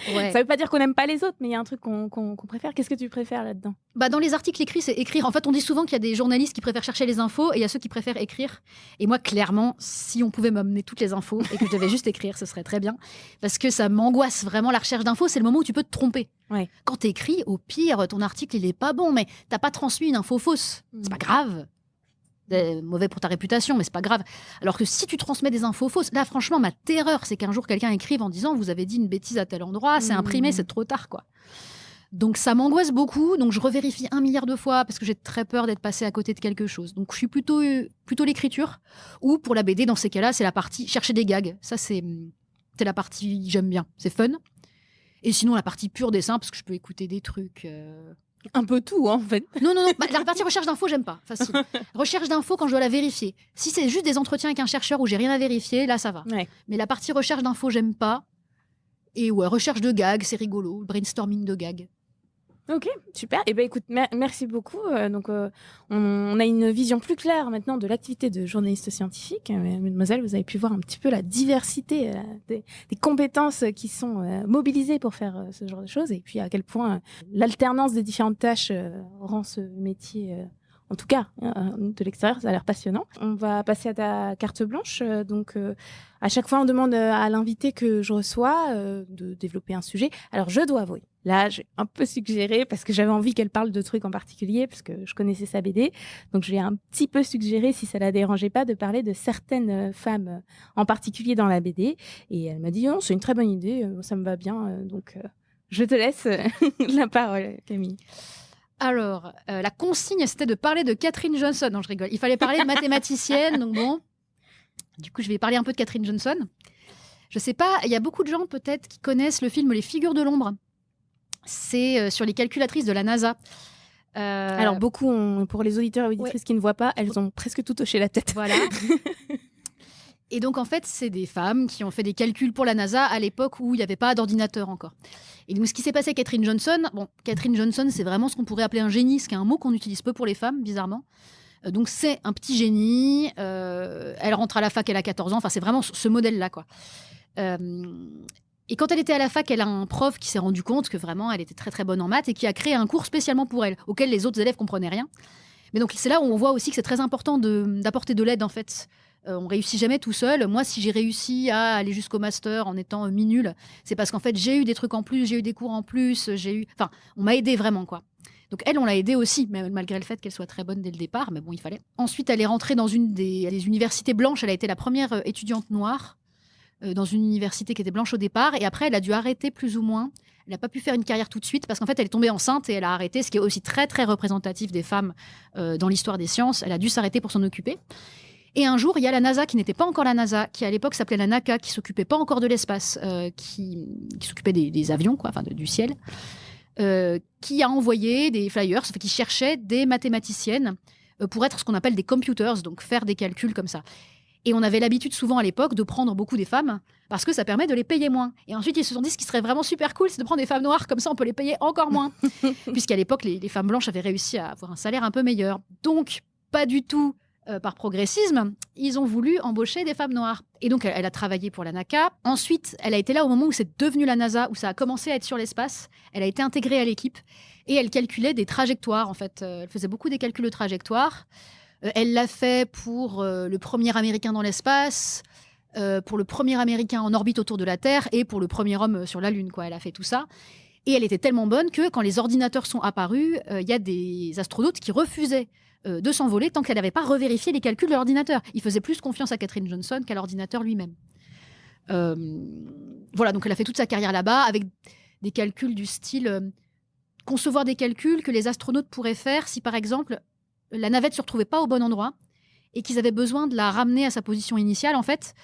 [SPEAKER 2] Ça veut pas dire qu'on n'aime pas les autres, mais il y a un truc qu'on préfère. Qu'est-ce que tu préfères là-dedans? Dans
[SPEAKER 1] les articles écrits, c'est écrire. En fait, on dit souvent qu'il y a des journalistes qui préfèrent chercher les infos et il y a ceux qui préfèrent écrire. Et moi, clairement, si on pouvait m'amener toutes les infos et que je devais juste écrire, ce serait très bien. Parce que ça m'angoisse vraiment. La recherche d'infos, c'est le moment où tu peux te tromper. Quand tu écris, au pire, ton article, il est pas bon, mais t'as pas transmis une info fausse. C'est pas grave. Mauvais pour ta réputation, mais c'est pas grave. Alors que si tu transmets des infos fausses, là franchement ma terreur c'est qu'un jour quelqu'un écrive en disant vous avez dit une bêtise à tel endroit, c'est imprimé, c'est trop tard, quoi. Donc ça m'angoisse beaucoup, donc je revérifie 1 milliard de fois parce que j'ai très peur d'être passé à côté de quelque chose. Donc je suis plutôt l'écriture, ou pour la BD dans ces cas-là c'est la partie chercher des gags. Ça c'est la partie j'aime bien, c'est fun. Et sinon la partie pure dessin parce que je peux écouter des trucs.
[SPEAKER 2] Un peu tout, en fait.
[SPEAKER 1] Non. La partie recherche d'infos, j'aime pas. Facile. Recherche d'infos, quand je dois la vérifier. Si c'est juste des entretiens avec un chercheur où j'ai rien à vérifier, là, ça va. Mais la partie recherche d'infos, j'aime pas. Et recherche de gags, c'est rigolo. Brainstorming de gags.
[SPEAKER 2] Ok, super. Eh ben, écoute, merci beaucoup. On a une vision plus claire maintenant de l'activité de journaliste scientifique. Mademoiselle, vous avez pu voir un petit peu la diversité des compétences qui sont mobilisées pour faire ce genre de choses, et puis à quel point l'alternance des différentes tâches rend ce métier, en tout cas, de l'extérieur, ça a l'air passionnant. On va passer à ta carte blanche. À chaque fois, on demande à l'invité que je reçois de développer un sujet. Alors, je dois avouer, là, j'ai un peu suggéré, parce que j'avais envie qu'elle parle de trucs en particulier, parce que je connaissais sa BD. Donc, je lui ai un petit peu suggéré, si ça la dérangeait pas, de parler de certaines femmes en particulier dans la BD. Et elle m'a dit, non, c'est une très bonne idée, ça me va bien. Je te laisse la parole, Camille.
[SPEAKER 1] Alors, la consigne, c'était de parler de Catherine Johnson. Non, je rigole. Il fallait parler de mathématicienne, donc bon. Du coup, je vais parler un peu de Catherine Johnson. Je sais pas, il y a beaucoup de gens peut-être qui connaissent le film Les Figures de l'ombre. C'est sur les calculatrices de la NASA.
[SPEAKER 2] Alors, beaucoup, pour les auditeurs et auditrices qui ne voient pas, elles ont presque tout hoché la tête.
[SPEAKER 1] Voilà. Et donc, en fait, c'est des femmes qui ont fait des calculs pour la NASA à l'époque où il n'y avait pas d'ordinateur encore. Et donc, ce qui s'est passé avec Catherine Johnson, c'est vraiment ce qu'on pourrait appeler un génie, ce qui est un mot qu'on utilise peu pour les femmes, bizarrement. Donc, c'est un petit génie. Elle rentre à la fac, elle a 14 ans. Enfin, c'est vraiment ce modèle-là, quoi. Et quand elle était à la fac, elle a un prof qui s'est rendu compte que vraiment, elle était très, très bonne en maths et qui a créé un cours spécialement pour elle, auquel les autres élèves comprenaient rien. Mais donc, c'est là où on voit aussi que c'est très important d'apporter de l'aide, en fait, On réussit jamais tout seul. Moi, si j'ai réussi à aller jusqu'au master en étant mi-nulle, c'est parce qu'en fait, j'ai eu des trucs en plus, j'ai eu des cours en plus, Enfin, on m'a aidé vraiment, quoi. Donc elle, on l'a aidée aussi, malgré le fait qu'elle soit très bonne dès le départ, mais bon, il fallait. Ensuite, elle est rentrée dans une des universités blanches. Elle a été la première étudiante noire dans une université qui était blanche au départ. Et après, elle a dû arrêter plus ou moins. Elle n'a pas pu faire une carrière tout de suite parce qu'en fait, elle est tombée enceinte et elle a arrêté, ce qui est aussi très, très représentatif des femmes dans l'histoire des sciences. Elle a dû s'arrêter pour s'en occuper. Et un jour, il y a la NASA, qui n'était pas encore la NASA, qui à l'époque s'appelait la NACA, qui s'occupait pas encore de l'espace, qui s'occupait des avions, quoi, enfin du ciel, qui a envoyé des flyers, qui cherchait des mathématiciennes pour être ce qu'on appelle des computers, donc faire des calculs comme ça. Et on avait l'habitude souvent à l'époque de prendre beaucoup des femmes parce que ça permet de les payer moins. Et ensuite, ils se sont dit ce qui serait vraiment super cool, c'est de prendre des femmes noires, comme ça on peut les payer encore moins. Puisqu'à l'époque, les femmes blanches avaient réussi à avoir un salaire un peu meilleur. Donc, pas du tout par progressisme, ils ont voulu embaucher des femmes noires. Et donc, elle a travaillé pour la NACA. Ensuite, elle a été là au moment où c'est devenu la NASA, où ça a commencé à être sur l'espace. Elle a été intégrée à l'équipe et elle calculait des trajectoires, en fait. Elle faisait beaucoup des calculs de trajectoires. Elle l'a fait pour le premier Américain dans l'espace, pour le premier Américain en orbite autour de la Terre et pour le premier homme sur la Lune, quoi. Elle a fait tout ça. Et elle était tellement bonne que quand les ordinateurs sont apparus, il y a des astronautes qui refusaient de s'envoler tant qu'elle n'avait pas revérifié les calculs de l'ordinateur. Ils faisaient plus confiance à Catherine Johnson qu'à l'ordinateur lui-même. Voilà, donc elle a fait toute sa carrière là-bas avec des calculs du style concevoir des calculs que les astronautes pourraient faire si, par exemple, la navette ne se retrouvait pas au bon endroit et qu'ils avaient besoin de la ramener à sa position initiale. En fait,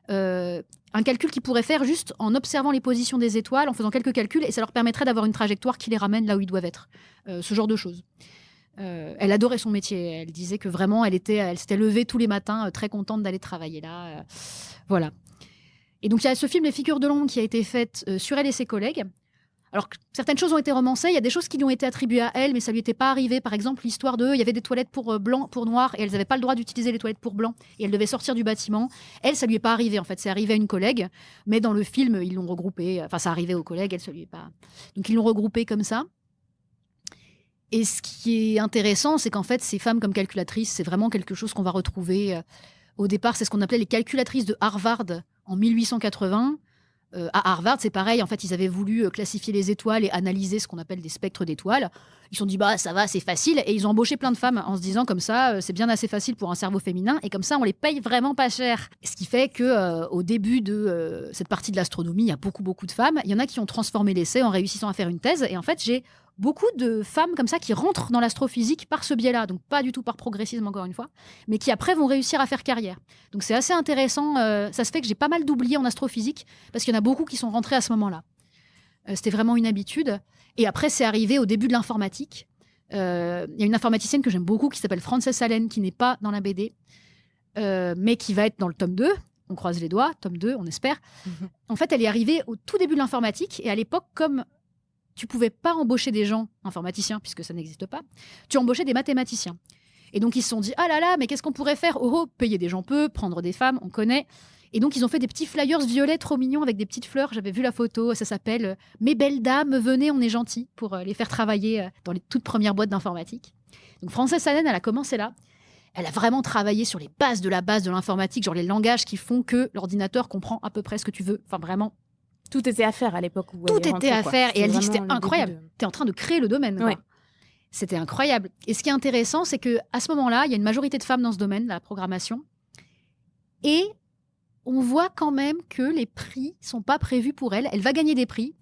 [SPEAKER 1] un calcul qu'ils pourraient faire juste en observant les positions des étoiles, en faisant quelques calculs, et ça leur permettrait d'avoir une trajectoire qui les ramène là où ils doivent être. Ce genre de choses. Elle adorait son métier. Elle disait que vraiment, elle s'était levée tous les matins très contente d'aller travailler là. Voilà. Et donc, il y a ce film Les Figures de l'ombre qui a été fait sur elle et ses collègues. Alors, certaines choses ont été romancées. Il y a des choses qui lui ont été attribuées à elle, mais ça lui était pas arrivé. Par exemple, l'histoire il y avait des toilettes pour blanc, pour noir, et elles n'avaient pas le droit d'utiliser les toilettes pour blanc. Et elle devait sortir du bâtiment. Elle, ça lui est pas arrivé. En fait, c'est arrivé à une collègue, mais dans le film, ils l'ont regroupé. Enfin, ça arrivait aux collègues, elle, ça lui est pas. Donc, ils l'ont regroupé comme ça. Et ce qui est intéressant, c'est qu'en fait, ces femmes comme calculatrices, c'est vraiment quelque chose qu'on va retrouver. Au départ, c'est ce qu'on appelait les calculatrices de Harvard en 1880. À Harvard, c'est pareil. En fait, ils avaient voulu classifier les étoiles et analyser ce qu'on appelle des spectres d'étoiles. Ils se sont dit, bah, ça va, c'est facile. Et ils ont embauché plein de femmes en se disant, comme ça, c'est bien assez facile pour un cerveau féminin. Et comme ça, on les paye vraiment pas cher. Ce qui fait qu'au début de cette partie de l'astronomie, il y a beaucoup, beaucoup de femmes. Il y en a qui ont transformé l'essai en réussissant à faire une thèse. Et en fait, j'ai beaucoup de femmes comme ça qui rentrent dans l'astrophysique par ce biais-là, donc pas du tout par progressisme encore une fois, mais qui après vont réussir à faire carrière. Donc c'est assez intéressant, ça se fait que j'ai pas mal d'oubliés en astrophysique, parce qu'il y en a beaucoup qui sont rentrés à ce moment-là. C'était vraiment une habitude. Et après c'est arrivé au début de l'informatique. Il y a une informaticienne que j'aime beaucoup qui s'appelle Frances Allen, qui n'est pas dans la BD, mais qui va être dans le tome 2. On croise les doigts, tome 2, on espère. En fait, elle est arrivée au tout début de l'informatique, et à l'époque, comme tu pouvais pas embaucher des gens informaticiens, puisque ça n'existe pas, tu embauchais des mathématiciens. Et donc, ils se sont dit, ah là là, mais qu'est-ce qu'on pourrait faire? Oh, payer des gens peu, prendre des femmes, on connaît. Et donc, ils ont fait des petits flyers violets trop mignons avec des petites fleurs. J'avais vu la photo, ça s'appelle « Mes belles dames, venez, on est gentils » pour les faire travailler dans les toutes premières boîtes d'informatique. Donc, Frances Allen, elle a commencé là. Elle a vraiment travaillé sur les bases de la base de l'informatique, genre les langages qui font que l'ordinateur comprend à peu près ce que tu veux. Enfin, vraiment.
[SPEAKER 2] Tout était à faire à l'époque où
[SPEAKER 1] Tout
[SPEAKER 2] elle est rentrée,
[SPEAKER 1] était à
[SPEAKER 2] quoi.
[SPEAKER 1] faire. Et elle dit, c'était
[SPEAKER 2] vraiment le
[SPEAKER 1] incroyable.
[SPEAKER 2] début de-
[SPEAKER 1] T'es en train de créer le domaine. Quoi.
[SPEAKER 2] Ouais.
[SPEAKER 1] C'était incroyable. Et ce qui est intéressant, c'est qu'à ce moment-là, il y a une majorité de femmes dans ce domaine, la programmation. Et on voit quand même que les prix sont pas prévus pour elle. Elle va gagner des prix.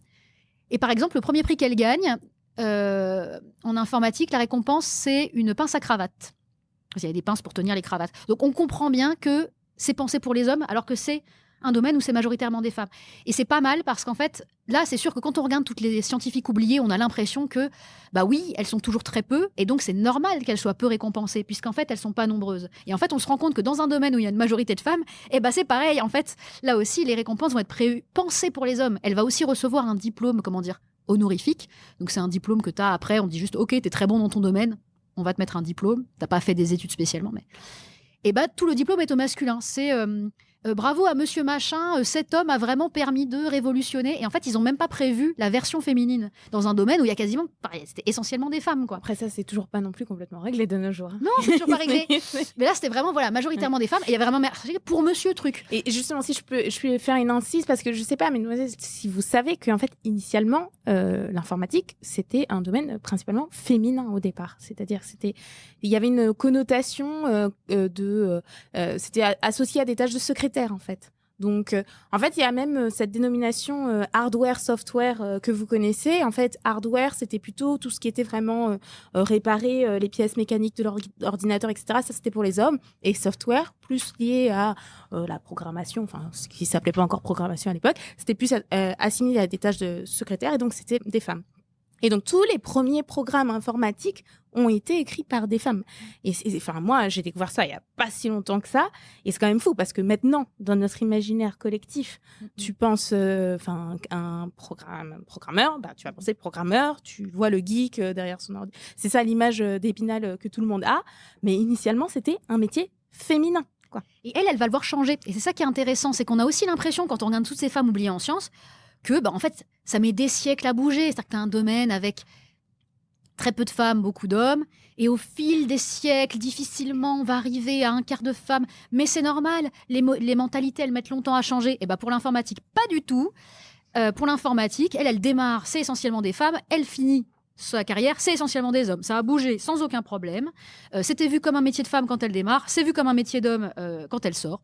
[SPEAKER 1] Et par exemple, le premier prix qu'elle gagne, en informatique, la récompense, c'est une pince à cravate. Il y a des pinces pour tenir les cravates. Donc on comprend bien que c'est pensé pour les hommes, alors que c'est un domaine où c'est majoritairement des femmes. Et c'est pas mal parce qu'en fait, là, c'est sûr que quand on regarde toutes les scientifiques oubliées, on a l'impression que, bah oui, elles sont toujours très peu, et donc c'est normal qu'elles soient peu récompensées, puisqu'en fait, elles sont pas nombreuses. Et en fait, on se rend compte que dans un domaine où il y a une majorité de femmes, eh ben c'est pareil, en fait, là aussi, les récompenses vont être pensées pour les hommes. Elle va aussi recevoir un diplôme, honorifique. Donc c'est un diplôme que tu as après, on dit juste, ok, t'es très bon dans ton domaine, on va te mettre un diplôme, t'as pas fait des études spécialement, mais... Et bah tout le diplôme est au masculin, c'est... bravo à monsieur machin, cet homme a vraiment permis de révolutionner. Et en fait, ils n'ont même pas prévu la version féminine dans un domaine où il y a quasiment, pareil, c'était essentiellement des femmes, quoi.
[SPEAKER 2] Après ça, c'est toujours pas non plus complètement réglé de nos jours.
[SPEAKER 1] Non, c'est toujours pas réglé. Mais là, c'était vraiment majoritairement des femmes. Et il y avait vraiment pour monsieur truc.
[SPEAKER 2] Et justement, si je peux faire une incise, parce que je sais pas, mesdemoiselles, si vous savez qu'en fait, initialement, l'informatique, c'était un domaine principalement féminin au départ. C'est-à-dire, il y avait une connotation c'était associé à des tâches de secrétaire, en fait. Donc, en fait, il y a même cette dénomination hardware, software que vous connaissez. En fait, hardware, c'était plutôt tout ce qui était vraiment réparer les pièces mécaniques de l'ordinateur, etc. Ça, c'était pour les hommes. Et software, plus lié à la programmation, enfin, ce qui s'appelait pas encore programmation à l'époque, c'était plus assimilé à des tâches de secrétaire. Et donc, c'était des femmes. Et donc, tous les premiers programmes informatiques ont été écrits par des femmes. Et moi, j'ai découvert ça il n'y a pas si longtemps que ça. Et c'est quand même fou parce que maintenant, dans notre imaginaire collectif, tu penses un programmeur, tu vas penser programmeur, tu vois le geek derrière son ordi. C'est ça l'image d'Épinal que tout le monde a. Mais initialement, c'était un métier féminin. Quoi.
[SPEAKER 1] Et elle va le voir changer. Et c'est ça qui est intéressant, c'est qu'on a aussi l'impression, quand on regarde toutes ces femmes oubliées en sciences, que, en fait, ça met des siècles à bouger. C'est-à-dire que tu as un domaine avec très peu de femmes, beaucoup d'hommes. Et au fil des siècles, difficilement, on va arriver à un quart de femmes. Mais c'est normal. Les mentalités, elles mettent longtemps à changer. Et pour l'informatique, pas du tout. Pour l'informatique, elle démarre, c'est essentiellement des femmes. Elle finit sa carrière, c'est essentiellement des hommes. Ça a bougé sans aucun problème. C'était vu comme un métier de femme quand elle démarre. C'est vu comme un métier d'homme quand elle sort.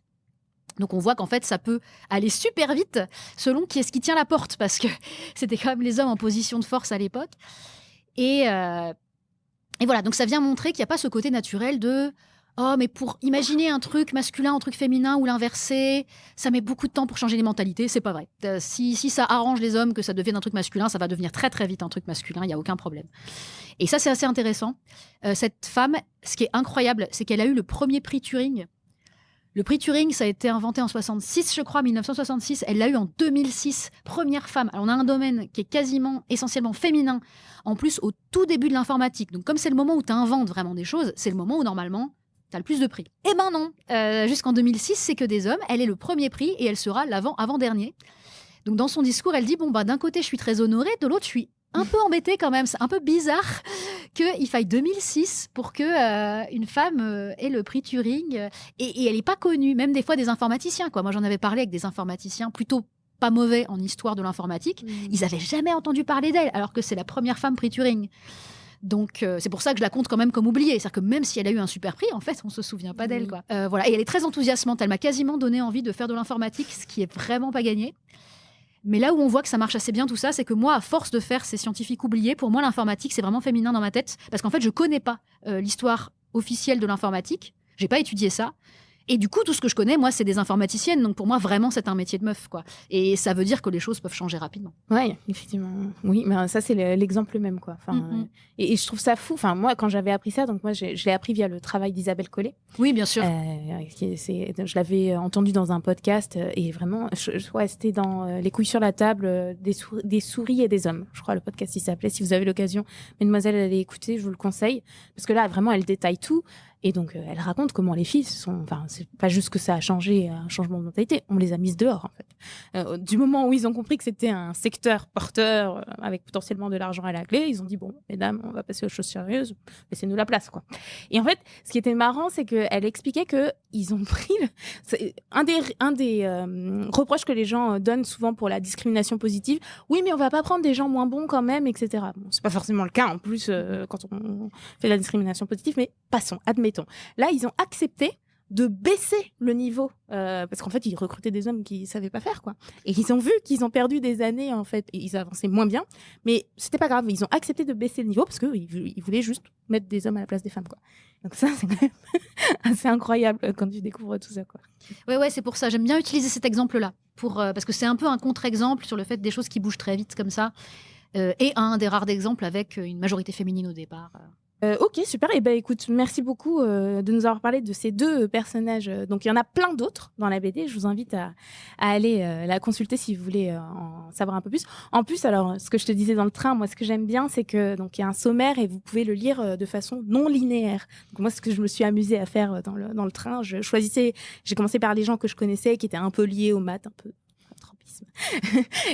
[SPEAKER 1] Donc on voit qu'en fait, ça peut aller super vite selon qui est-ce qui tient la porte, parce que c'était quand même les hommes en position de force à l'époque. Et voilà, donc ça vient montrer qu'il n'y a pas ce côté naturel de « Oh, mais pour imaginer un truc masculin, un truc féminin ou l'inverser, ça met beaucoup de temps pour changer les mentalités. » C'est pas vrai. Si ça arrange les hommes que ça devienne un truc masculin, ça va devenir très très vite un truc masculin, il n'y a aucun problème. Et ça, c'est assez intéressant. Cette femme, ce qui est incroyable, c'est qu'elle a eu le premier prix Turing. Le prix Turing, ça a été inventé en 1966, je crois, 1966. Elle l'a eu en 2006, première femme. Alors, on a un domaine qui est quasiment, essentiellement féminin, en plus au tout début de l'informatique. Donc, comme c'est le moment où tu inventes vraiment des choses, c'est le moment où, normalement, tu as le plus de prix. Eh ben non, jusqu'en 2006, c'est que des hommes. Elle est le premier prix et elle sera l'avant-dernier. Donc, dans son discours, elle dit, d'un côté, je suis très honorée, de l'autre, je suis un peu embêtée quand même. C'est un peu bizarre qu'il faille 2006 pour que une femme ait le prix Turing. Et elle n'est pas connue, même des fois des informaticiens. Moi, j'en avais parlé avec des informaticiens plutôt pas mauvais en histoire de l'informatique. Ils n'avaient jamais entendu parler d'elle, alors que c'est la première femme prix Turing. Donc, c'est pour ça que je la compte quand même comme oubliée. C'est-à-dire que même si elle a eu un super prix, en fait, on ne se souvient pas d'elle. Voilà. Et elle est très enthousiasmante. Elle m'a quasiment donné envie de faire de l'informatique, ce qui est vraiment pas gagné. Mais là où on voit que ça marche assez bien tout ça, c'est que moi, à force de faire ces scientifiques oubliés, pour moi, l'informatique, c'est vraiment féminin dans ma tête. Parce qu'en fait, je connais pas l'histoire officielle de l'informatique. J'ai pas étudié ça. Et du coup, tout ce que je connais, moi, c'est des informaticiennes. Donc pour moi, vraiment, c'est un métier de meuf, Et ça veut dire que les choses peuvent changer rapidement.
[SPEAKER 2] Oui, effectivement. Oui, mais ça, c'est l'exemple même, et je trouve ça fou. Moi, quand j'avais appris ça, donc moi, je l'ai appris via le travail d'Isabelle Collet.
[SPEAKER 1] Oui, bien sûr.
[SPEAKER 2] Je l'avais entendu dans un podcast et vraiment, c'était dans Les couilles sur la table des souris et des hommes. Je crois le podcast, il s'appelait. Si vous avez l'occasion, mesdemoiselles, allez écouter, je vous le conseille. Parce que là, vraiment, elle détaille tout. Et donc, elle raconte comment les filles c'est pas juste que ça a changé, un changement de mentalité, on les a mises dehors, en fait. Du moment où ils ont compris que c'était un secteur porteur avec potentiellement de l'argent à la clé, ils ont dit, bon, mesdames, on va passer aux choses sérieuses, laissez-nous la place, Et en fait, ce qui était marrant, c'est qu'elle expliquait qu'ils ont pris un des reproches que les gens donnent souvent pour la discrimination positive. Oui, mais on va pas prendre des gens moins bons quand même, etc. Bon, c'est pas forcément le cas, en plus, quand on fait de la discrimination positive, mais passons, admettons. Là, ils ont accepté de baisser le niveau parce qu'en fait, ils recrutaient des hommes qui savaient pas faire, Et ils ont vu qu'ils ont perdu des années, en fait, et ils avançaient moins bien, mais c'était pas grave. Ils ont accepté de baisser le niveau parce qu'ils voulaient juste mettre des hommes à la place des femmes, Donc ça, c'est quand même assez incroyable quand tu découvres tout ça,
[SPEAKER 1] Ouais, c'est pour ça. J'aime bien utiliser cet exemple-là parce que c'est un peu un contre-exemple sur le fait des choses qui bougent très vite comme ça, et un des rares exemples avec une majorité féminine au départ.
[SPEAKER 2] Ok, super. Et ben écoute, merci beaucoup de nous avoir parlé de ces deux personnages. Donc il y en a plein d'autres dans la BD. Je vous invite à aller la consulter si vous voulez en savoir un peu plus. En plus, alors ce que je te disais dans le train, moi ce que j'aime bien, c'est que donc il y a un sommaire et vous pouvez le lire de façon non linéaire. Donc moi, ce que je me suis amusée à faire dans le train, j'ai commencé par les gens que je connaissais qui étaient un peu liés aux maths, un peu tropisme.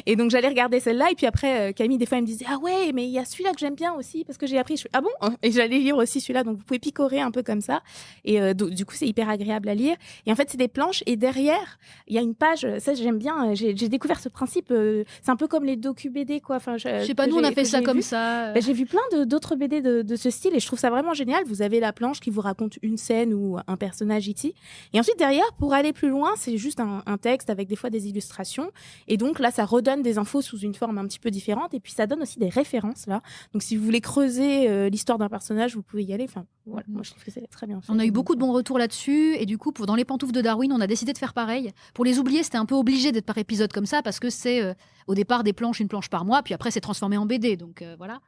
[SPEAKER 2] Et donc j'allais regarder celle-là et puis après Camille des fois elle me disait ah ouais mais il y a celui-là que j'aime bien aussi parce que j'ai appris. Je fais, ah bon, et j'allais lire aussi celui-là, donc vous pouvez picorer un peu comme ça et du coup c'est hyper agréable à lire. Et en fait c'est des planches et derrière il y a une page, ça j'aime bien, j'ai découvert ce principe, c'est un peu comme les docu BD quoi. Enfin
[SPEAKER 1] Je sais pas, nous on a fait ça comme ça.
[SPEAKER 2] J'ai vu plein d'autres BD de ce style et je trouve ça vraiment génial. Vous avez la planche qui vous raconte une scène ou un personnage ici et ensuite derrière pour aller plus loin c'est juste un texte avec des fois des illustrations. Et donc là, ça redonne des infos sous une forme un petit peu différente. Et puis ça donne aussi des références là. Donc si vous voulez creuser l'histoire d'un personnage, vous pouvez y aller. Enfin, voilà, moi je trouve que c'est très bien fait.
[SPEAKER 1] On a eu beaucoup de bons retours là-dessus. Et du coup, dans les pantoufles de Darwin, on a décidé de faire pareil. Pour les oubliés, c'était un peu obligé d'être par épisode comme ça parce que c'est au départ des planches, une planche par mois. Puis après, c'est transformé en BD. Donc voilà.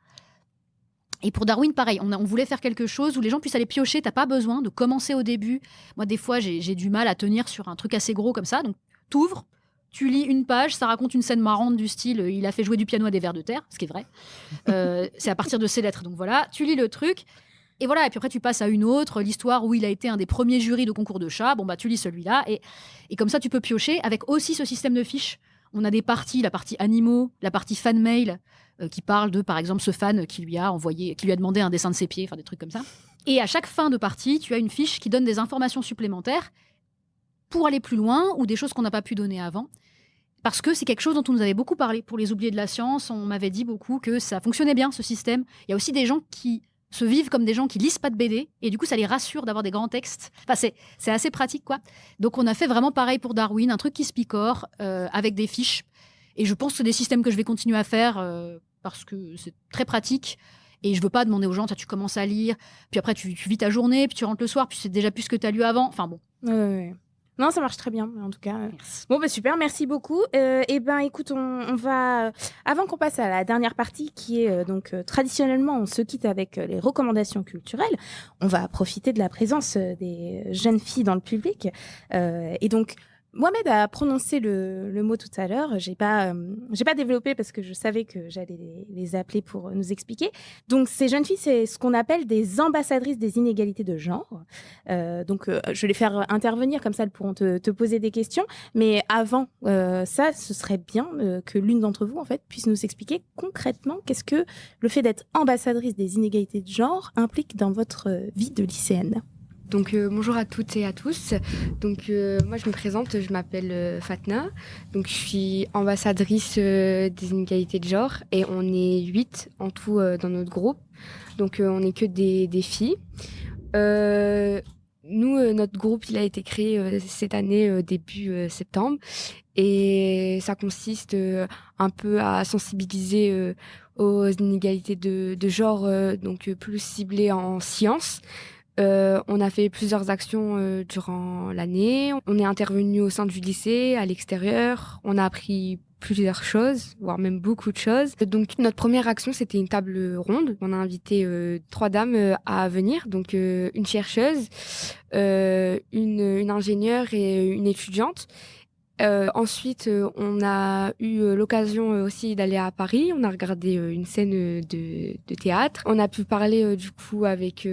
[SPEAKER 1] Et pour Darwin, pareil, on voulait faire quelque chose où les gens puissent aller piocher. T'as pas besoin de commencer au début. Moi, des fois, j'ai du mal à tenir sur un truc assez gros comme ça. Donc, t'ouvres, tu lis une page, ça raconte une scène marrante du style il a fait jouer du piano à des vers de terre, ce qui est vrai. C'est à partir de ces lettres. Donc voilà, tu lis le truc. Et voilà, et puis après, tu passes à une autre, l'histoire où il a été un des premiers jurys de concours de chat. Bon, bah, tu lis celui-là. Et comme ça, tu peux piocher avec aussi ce système de fiches. On a des parties, la partie animaux, la partie fan mail, qui parle de, par exemple, ce fan qui lui a demandé un dessin de ses pieds, enfin des trucs comme ça. Et à chaque fin de partie, tu as une fiche qui donne des informations supplémentaires pour aller plus loin ou des choses qu'on n'a pas pu donner avant. Parce que c'est quelque chose dont on nous avait beaucoup parlé. Pour les oubliés de la science, on m'avait dit beaucoup que ça fonctionnait bien, ce système. Il y a aussi des gens qui se vivent comme des gens qui lisent pas de BD, et du coup, ça les rassure d'avoir des grands textes. Enfin, c'est assez pratique, quoi. Donc, on a fait vraiment pareil pour Darwin, un truc qui se picore, avec des fiches. Et je pense que c'est des systèmes que je vais continuer à faire, parce que c'est très pratique. Et je veux pas demander aux gens, tu commences à lire, puis après, tu vis ta journée, puis tu rentres le soir, puis c'est déjà plus ce que tu as lu avant. Enfin, bon.
[SPEAKER 2] Ouais. Non, ça marche très bien, en tout cas. Bon, bah super, merci beaucoup. Et ben, écoute, on va, avant qu'on passe à la dernière partie, qui est traditionnellement, on se quitte avec les recommandations culturelles. On va profiter de la présence des jeunes filles dans le public. Et donc, Mohamed a prononcé le mot tout à l'heure. J'ai pas développé parce que je savais que j'allais les appeler pour nous expliquer. Donc, ces jeunes filles, c'est ce qu'on appelle des ambassadrices des inégalités de genre. Je vais les faire intervenir, comme ça elles pourront te poser des questions. Mais avant ça, ce serait bien que l'une d'entre vous, en fait, puisse nous expliquer concrètement qu'est-ce que le fait d'être ambassadrice des inégalités de genre implique dans votre vie de lycéenne.
[SPEAKER 4] Donc bonjour à toutes et à tous. Donc moi je me présente, je m'appelle Fatna. Donc je suis ambassadrice des inégalités de genre et on est 8 en tout dans notre groupe. Donc on n'est que des filles. Nous, notre groupe, il a été créé cette année début septembre et ça consiste un peu à sensibiliser aux inégalités de genre, donc plus ciblées en sciences. On a fait plusieurs actions durant l'année. On est intervenu au sein du lycée, à l'extérieur. On a appris plusieurs choses, voire même beaucoup de choses. Donc notre première action, c'était une table ronde. On a invité 3 dames à venir, donc une chercheuse, une ingénieure et une étudiante. Ensuite, on a eu l'occasion aussi d'aller à Paris. On a regardé une scène de théâtre. On a pu parler du coup avec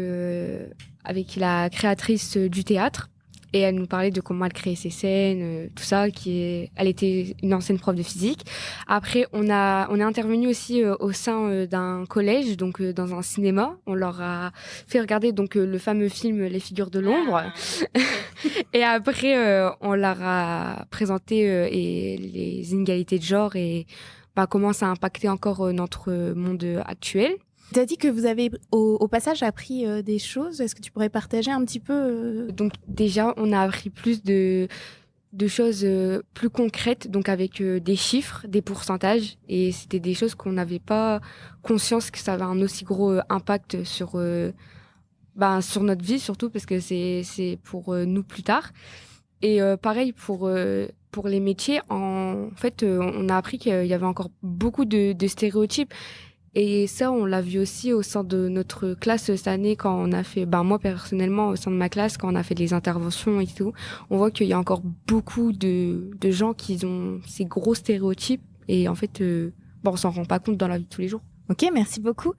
[SPEAKER 4] la créatrice du théâtre. Et elle nous parlait de comment elle créait ses scènes, tout ça. Elle était une ancienne prof de physique. Après, on est intervenu aussi au sein d'un collège, donc dans un cinéma. On leur a fait regarder donc le fameux film Les Figures de l'ombre. Et après, on leur a présenté et les inégalités de genre et comment ça a impacté encore notre monde actuel.
[SPEAKER 2] Tu as dit que vous avez au passage appris des choses. Est-ce que tu pourrais partager un petit peu
[SPEAKER 4] Donc déjà, on a appris plus de choses plus concrètes, donc avec des chiffres, des pourcentages. Et c'était des choses qu'on n'avait pas conscience que ça avait un aussi gros impact sur notre vie, surtout parce que c'est pour nous plus tard. Et pareil pour les métiers, en fait, on a appris qu'il y avait encore beaucoup de stéréotypes. Et ça, on l'a vu aussi au sein de notre classe cette année quand on a fait, moi personnellement, au sein de ma classe, quand on a fait des interventions et tout, on voit qu'il y a encore beaucoup de gens qui ont ces gros stéréotypes et en fait, on s'en rend pas compte dans la vie de tous les jours.
[SPEAKER 2] Ok, merci beaucoup.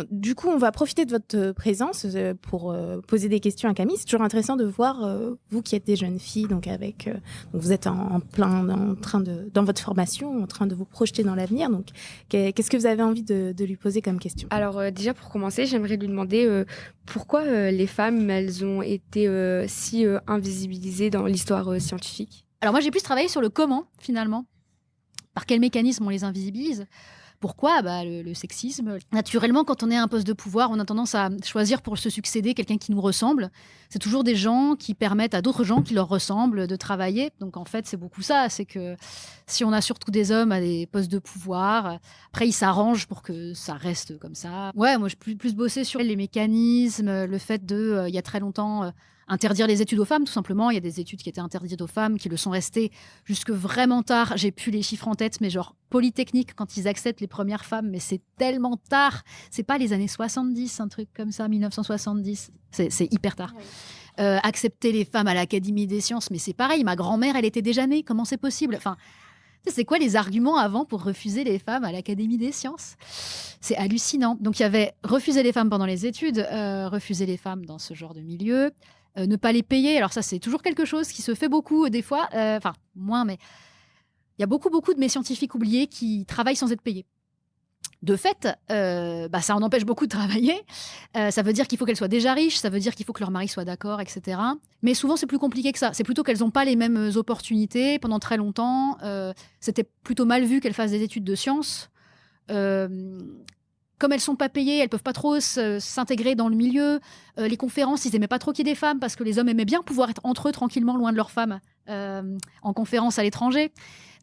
[SPEAKER 2] Du coup, on va profiter de votre présence pour poser des questions à Camille. C'est toujours intéressant de voir, vous qui êtes des jeunes filles, donc vous êtes en train dans votre formation, en train de vous projeter dans l'avenir. Donc, qu'est-ce que vous avez envie de lui poser comme question?
[SPEAKER 4] Alors déjà, pour commencer, j'aimerais lui demander pourquoi les femmes, elles ont été si invisibilisées dans l'histoire scientifique.
[SPEAKER 1] Alors moi, j'ai plus travaillé sur le comment, finalement. Par quel mécanisme on les invisibilise? Pourquoi? Le sexisme. Naturellement, quand on est à un poste de pouvoir, on a tendance à choisir pour se succéder quelqu'un qui nous ressemble. C'est toujours des gens qui permettent à d'autres gens qui leur ressemblent de travailler. Donc en fait, c'est beaucoup ça. C'est que si on a surtout des hommes à des postes de pouvoir, après, ils s'arrangent pour que ça reste comme ça. Ouais, moi, j'ai plus bossé sur les mécanismes, le fait de, il y a très longtemps, interdire les études aux femmes, tout simplement. Il y a des études qui étaient interdites aux femmes, qui le sont restées jusque vraiment tard. J'ai plus les chiffres en tête, mais genre Polytechnique, quand ils acceptent les premières femmes, mais c'est tellement tard. C'est pas les années 70, un truc comme ça, 1970. C'est hyper tard. Oui. Accepter les femmes à l'Académie des sciences, mais c'est pareil. Ma grand-mère, elle était déjà née. Comment c'est possible? Enfin, c'est quoi les arguments avant pour refuser les femmes à l'Académie des sciences? C'est hallucinant. Donc, il y avait refuser les femmes pendant les études, refuser les femmes dans ce genre de milieu, ne pas les payer. Alors ça, c'est toujours quelque chose qui se fait beaucoup des fois. Enfin, moins, mais il y a beaucoup de mes scientifiques oubliés qui travaillent sans être payés. De fait, ça en empêche beaucoup de travailler. Ça veut dire qu'il faut qu'elles soient déjà riches, ça veut dire qu'il faut que leur mari soit d'accord, etc. Mais souvent, c'est plus compliqué que ça. C'est plutôt qu'elles n'ont pas les mêmes opportunités. Pendant très longtemps, c'était plutôt mal vu qu'elles fassent des études de sciences. Comme elles ne sont pas payées, elles ne peuvent pas trop s'intégrer dans le milieu. Les conférences, ils n'aimaient pas trop qu'il y ait des femmes parce que les hommes aimaient bien pouvoir être entre eux tranquillement, loin de leurs femmes, en conférence à l'étranger.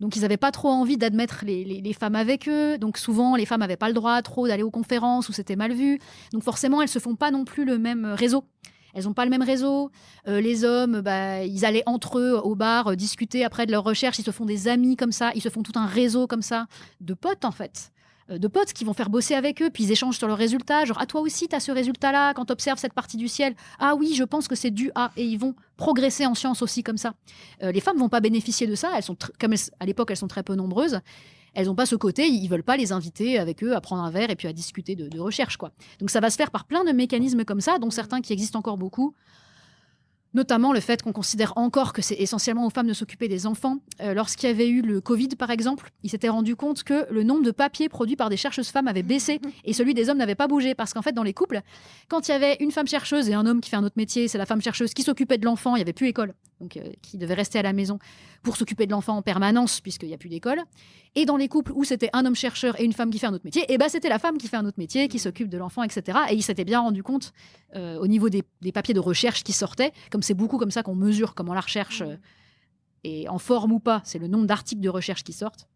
[SPEAKER 1] Donc, ils n'avaient pas trop envie d'admettre les femmes avec eux. Donc, souvent, les femmes n'avaient pas le droit trop d'aller aux conférences où c'était mal vu. Donc, forcément, elles ne se font pas non plus le même réseau. Elles n'ont pas le même réseau. Les hommes, ils allaient entre eux au bar discuter après de leurs recherches. Ils se font des amis comme ça. Ils se font tout un réseau comme ça de potes, en fait. De potes qui vont faire bosser avec eux, puis ils échangent sur leurs résultats, genre « Ah, toi aussi, tu as ce résultat-là, quand tu observes cette partie du ciel. Ah oui, je pense que c'est dû à... » Et ils vont progresser en sciences aussi comme ça. Les femmes ne vont pas bénéficier de ça. À l'époque, elles sont très peu nombreuses. Elles n'ont pas ce côté, ils ne veulent pas les inviter avec eux à prendre un verre et puis à discuter de recherche, quoi. Donc ça va se faire par plein de mécanismes comme ça, dont certains qui existent encore beaucoup. Notamment le fait qu'on considère encore que c'est essentiellement aux femmes de s'occuper des enfants. Lorsqu'il y avait eu le Covid, par exemple, ils s'étaient rendu compte que le nombre de papiers produits par des chercheuses femmes avait baissé et celui des hommes n'avait pas bougé. Parce qu'en fait, dans les couples, quand il y avait une femme chercheuse et un homme qui fait un autre métier, c'est la femme chercheuse qui s'occupait de l'enfant, il n'y avait plus école, donc qui devait rester à la maison pour s'occuper de l'enfant en permanence puisqu'il n'y a plus d'école. Et dans les couples où c'était un homme chercheur et une femme qui fait un autre métier, c'était la femme qui fait un autre métier, qui s'occupe de l'enfant, etc. Et ils s'étaient bien rendu compte au niveau des papiers de recherche qui sortaient, comme c'est beaucoup comme ça qu'on mesure comment la recherche est en forme ou pas, c'est le nombre d'articles de recherche qui sortent.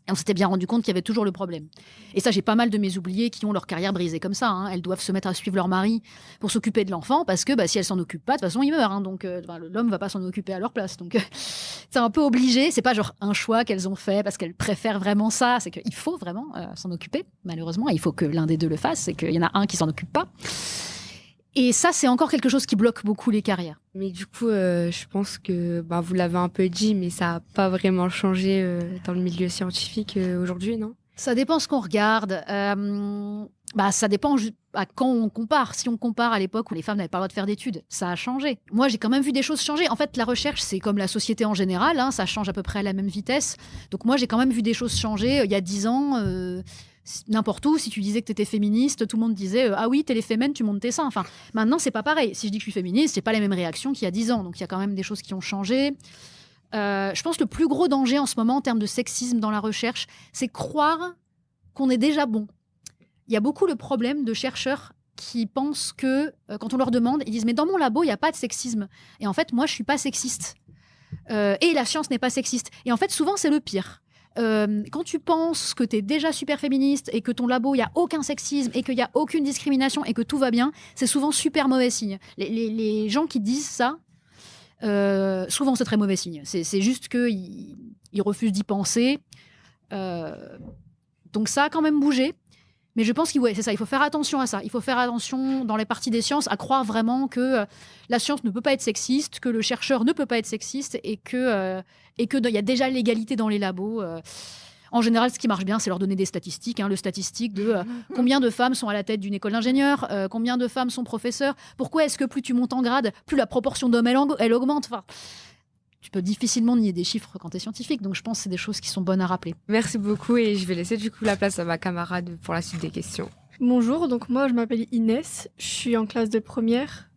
[SPEAKER 1] Et on s'était bien rendu compte qu'il y avait toujours le problème. Et ça, j'ai pas mal de mes oubliées qui ont leur carrière brisée comme ça. Elles doivent se mettre à suivre leur mari pour s'occuper de l'enfant parce que si elles s'en occupent pas, de toute façon, il meurt. Donc, l'homme va pas s'en occuper à leur place. Donc, c'est un peu obligé. C'est pas genre un choix qu'elles ont fait parce qu'elles préfèrent vraiment ça. C'est qu'il faut vraiment s'en occuper, malheureusement. Il faut que l'un des deux le fasse et qu'il y en a un qui s'en occupe pas. Et ça, c'est encore quelque chose qui bloque beaucoup les carrières.
[SPEAKER 4] Mais du coup, je pense que vous l'avez un peu dit, mais ça n'a pas vraiment changé dans le milieu scientifique aujourd'hui, non?
[SPEAKER 1] Ça dépend ce qu'on regarde. Ça dépend à quand on compare. Si on compare à l'époque où les femmes n'avaient pas le droit de faire d'études, ça a changé. Moi, j'ai quand même vu des choses changer. En fait, la recherche, c'est comme la société en général. Ça change à peu près à la même vitesse. Donc moi, j'ai quand même vu des choses changer. Il y a 10 ans... n'importe où, si tu disais que tu étais féministe, tout le monde disait ah oui, t'es les fémènes, tu montes tes seins. Enfin, maintenant, c'est pas pareil. Si je dis que je suis féministe, j'ai pas les mêmes réactions qu'il y a 10 ans. Donc, il y a quand même des choses qui ont changé. Je pense que le plus gros danger en ce moment, en termes de sexisme dans la recherche, c'est croire qu'on est déjà bon. Il y a beaucoup le problème de chercheurs qui pensent que, quand on leur demande, ils disent mais dans mon labo, il n'y a pas de sexisme. Et en fait, moi, je suis pas sexiste. Et la science n'est pas sexiste. Et en fait, souvent, c'est le pire. Quand tu penses que tu es déjà super féministe et que ton labo, il n'y a aucun sexisme et qu'il n'y a aucune discrimination et que tout va bien, c'est souvent super mauvais signe. Les gens qui disent ça, souvent c'est très mauvais signe. C'est juste qu'ils refusent d'y penser Donc ça a quand même bougé. Mais je pense c'est ça, il faut faire attention à ça. Il faut faire attention dans les parties des sciences à croire vraiment que la science ne peut pas être sexiste, que le chercheur ne peut pas être sexiste et que il y a déjà l'égalité dans les labos. En général, ce qui marche bien, c'est leur donner des statistiques. Le statistique de combien de femmes sont à la tête d'une école d'ingénieurs, combien de femmes sont professeurs. Pourquoi est-ce que plus tu montes en grade, plus la proportion d'hommes, elle augmente. Enfin, tu peux difficilement nier des chiffres quand tu es scientifique. Donc, je pense que c'est des choses qui sont bonnes à rappeler.
[SPEAKER 4] Merci beaucoup et je vais laisser du coup la place à ma camarade pour la suite des questions.
[SPEAKER 5] Bonjour, donc moi je m'appelle Inès, je suis en classe de première.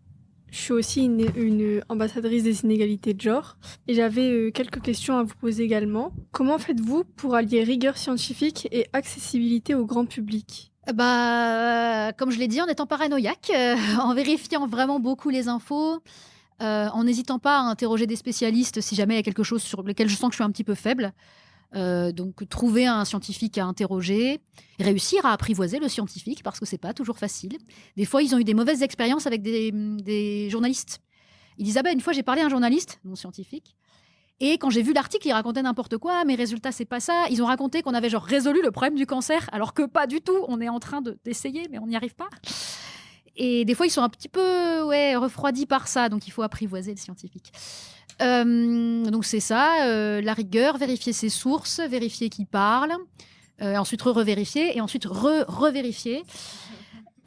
[SPEAKER 5] Je suis aussi une ambassadrice des inégalités de genre. Et j'avais quelques questions à vous poser également. Comment faites-vous pour allier rigueur scientifique et accessibilité au grand public ?
[SPEAKER 1] Comme je l'ai dit, en étant paranoïaque, en vérifiant vraiment beaucoup les infos, en n'hésitant pas à interroger des spécialistes si jamais il y a quelque chose sur lequel je sens que je suis un petit peu faible. Donc, trouver un scientifique à interroger, réussir à apprivoiser le scientifique, parce que c'est pas toujours facile. Des fois, ils ont eu des mauvaises expériences avec des journalistes. Ils disent une fois, j'ai parlé à un journaliste, non scientifique, et quand j'ai vu l'article, il racontait n'importe quoi, mes résultats, c'est pas ça. Ils ont raconté qu'on avait résolu le problème du cancer, alors que pas du tout. On est en train d'essayer, mais on n'y arrive pas. Et des fois, ils sont un petit peu refroidis par ça, donc il faut apprivoiser le scientifique. Donc c'est ça, la rigueur, vérifier ses sources, vérifier qui parle, ensuite revérifier et ensuite revérifier.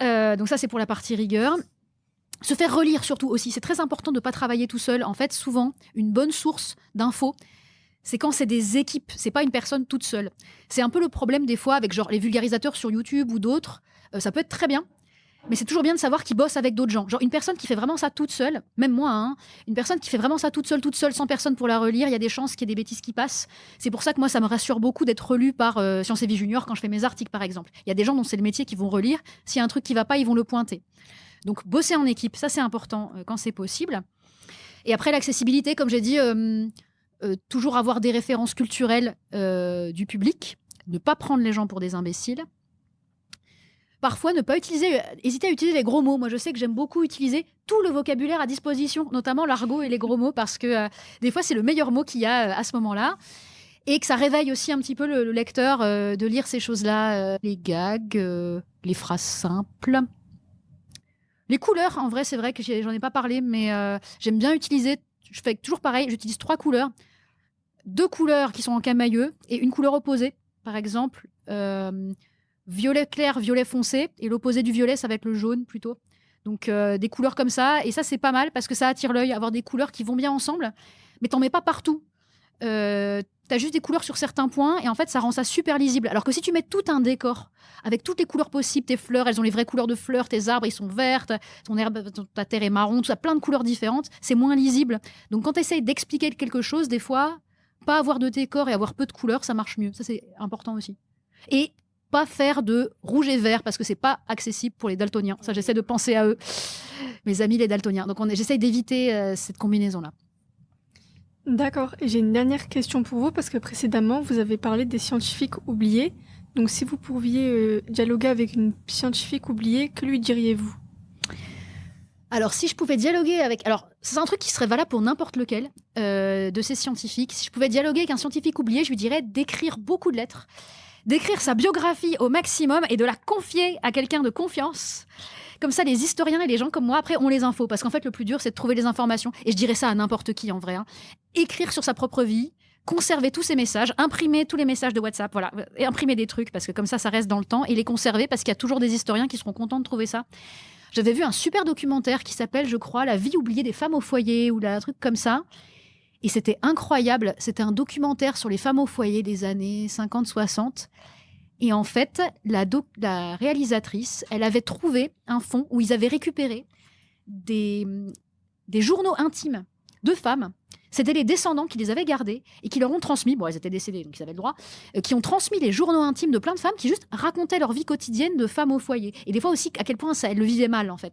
[SPEAKER 1] Donc ça c'est pour la partie rigueur. Se faire relire surtout aussi, c'est très important de ne pas travailler tout seul. En fait, souvent, une bonne source d'infos, c'est quand c'est des équipes, c'est pas une personne toute seule. C'est un peu le problème des fois avec les vulgarisateurs sur YouTube ou d'autres. Ça peut être très bien. Mais c'est toujours bien de savoir qu'ils bossent avec d'autres gens. Une personne qui fait vraiment ça toute seule, même moi, une personne qui fait vraiment ça toute seule, sans personne pour la relire, il y a des chances qu'il y ait des bêtises qui passent. C'est pour ça que moi, ça me rassure beaucoup d'être relue par Sciences et Vie Junior quand je fais mes articles, par exemple. Il y a des gens dont c'est le métier qui vont relire. S'il y a un truc qui ne va pas, ils vont le pointer. Donc, bosser en équipe, ça, c'est important quand c'est possible. Et après, l'accessibilité, comme j'ai dit, toujours avoir des références culturelles du public, ne pas prendre les gens pour des imbéciles. Parfois, ne pas hésiter à utiliser les gros mots. Moi, je sais que j'aime beaucoup utiliser tout le vocabulaire à disposition, notamment l'argot et les gros mots, parce que des fois, c'est le meilleur mot qu'il y a à ce moment-là. Et que ça réveille aussi un petit peu le lecteur de lire ces choses-là. Les gags, les phrases simples. Les couleurs, en vrai, c'est vrai que j'en ai pas parlé, mais j'aime bien utiliser, je fais toujours pareil, j'utilise 3 couleurs. 2 couleurs qui sont en camailleux et une couleur opposée. Par exemple... violet clair, violet foncé, et l'opposé du violet, ça va être le jaune plutôt. Donc des couleurs comme ça, et ça c'est pas mal parce que ça attire l'œil, avoir des couleurs qui vont bien ensemble, mais t'en mets pas partout. T'as juste des couleurs sur certains points, et en fait ça rend ça super lisible. Alors que si tu mets tout un décor, avec toutes les couleurs possibles, tes fleurs, elles ont les vraies couleurs de fleurs, tes arbres ils sont verts, ta terre est marron, tout ça, plein de couleurs différentes, c'est moins lisible. Donc quand t'essayes d'expliquer quelque chose, des fois, pas avoir de décor et avoir peu de couleurs, ça marche mieux. Ça c'est important aussi. Et pas faire de rouge et vert parce que c'est pas accessible pour les daltoniens. Ça, j'essaie de penser à eux, mes amis les daltoniens. Donc, j'essaie d'éviter cette combinaison-là.
[SPEAKER 5] D'accord. Et j'ai une dernière question pour vous parce que précédemment, vous avez parlé des scientifiques oubliés. Donc, si vous pouviez dialoguer avec une scientifique oubliée, que lui diriez-vous ?
[SPEAKER 1] Alors, si je pouvais dialoguer avec... Alors, c'est un truc qui serait valable pour n'importe lequel de ces scientifiques. Si je pouvais dialoguer avec un scientifique oublié, je lui dirais d'écrire beaucoup de lettres, d'écrire sa biographie au maximum et de la confier à quelqu'un de confiance. Comme ça, les historiens et les gens comme moi, après, ont les infos. Parce qu'en fait, le plus dur, c'est de trouver les informations. Et je dirais ça à n'importe qui, en vrai. Écrire sur sa propre vie, conserver tous ces messages, imprimer tous les messages de WhatsApp, voilà, et imprimer des trucs, parce que comme ça reste dans le temps, et les conserver, parce qu'il y a toujours des historiens qui seront contents de trouver ça. J'avais vu un super documentaire qui s'appelle, je crois, La vie oubliée des femmes au foyer, ou un truc comme ça. Et c'était incroyable. C'était un documentaire sur les femmes au foyer des années 50-60. Et en fait, la réalisatrice, elle avait trouvé un fonds où ils avaient récupéré des journaux intimes de femmes. C'était les descendants qui les avaient gardés et qui leur ont transmis, bon, elles étaient décédées, donc ils avaient le droit, qui ont transmis les journaux intimes de plein de femmes qui juste racontaient leur vie quotidienne de femmes au foyer. Et des fois aussi, à quel point elles le vivaient mal, en fait.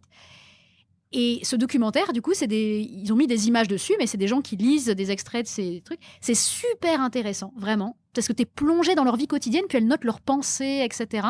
[SPEAKER 1] Et ce documentaire, du coup, ils ont mis des images dessus, mais c'est des gens qui lisent des extraits de ces trucs. C'est super intéressant, vraiment, parce que tu es plongé dans leur vie quotidienne, puis elles notent leurs pensées, etc.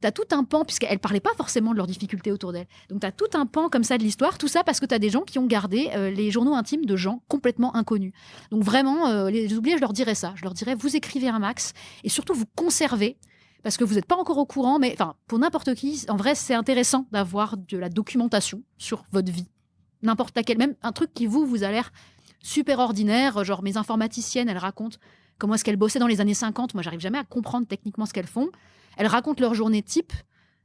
[SPEAKER 1] Tu as tout un pan, puisqu'elles ne parlaient pas forcément de leurs difficultés autour d'elles. Donc tu as tout un pan comme ça de l'histoire, tout ça parce que tu as des gens qui ont gardé les journaux intimes de gens complètement inconnus. Donc vraiment, les oubliés, je leur dirais ça. Je leur dirais, vous écrivez un max, et surtout vous conservez, parce que vous n'êtes pas encore au courant, mais pour n'importe qui, en vrai, c'est intéressant d'avoir de la documentation sur votre vie. N'importe laquelle, même un truc qui vous a l'air super ordinaire, genre mes informaticiennes, elles racontent comment est-ce qu'elles bossaient dans les années 50. Moi, j'arrive jamais à comprendre techniquement ce qu'elles font. Elles racontent leur journée type.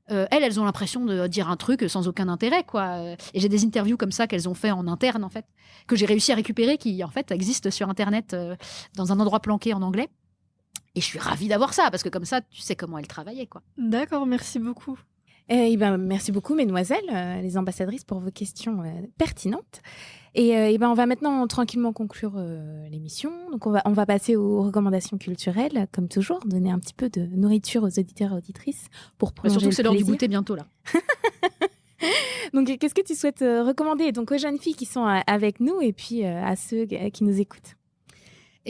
[SPEAKER 1] Elles ont l'impression de dire un truc sans aucun intérêt, quoi. Et j'ai des interviews comme ça qu'elles ont fait en interne, en fait, que j'ai réussi à récupérer, qui, en fait, existent sur Internet dans un endroit planqué en anglais. Et je suis ravie d'avoir ça, parce que comme ça, tu sais comment elles travaillaient, quoi.
[SPEAKER 5] D'accord, merci beaucoup.
[SPEAKER 2] Merci beaucoup, mesdemoiselles, les ambassadrices, pour vos questions pertinentes. Et on va maintenant tranquillement conclure l'émission. Donc, on va passer aux recommandations culturelles, comme toujours, donner un petit peu de nourriture aux auditeurs et auditrices pour prolonger
[SPEAKER 1] Surtout
[SPEAKER 2] le
[SPEAKER 1] que c'est l'heure du
[SPEAKER 2] plaisir.
[SPEAKER 1] goûter bientôt, là.
[SPEAKER 2] Donc, qu'est-ce que tu souhaites recommander donc aux jeunes filles qui sont avec nous et puis à ceux qui nous écoutent?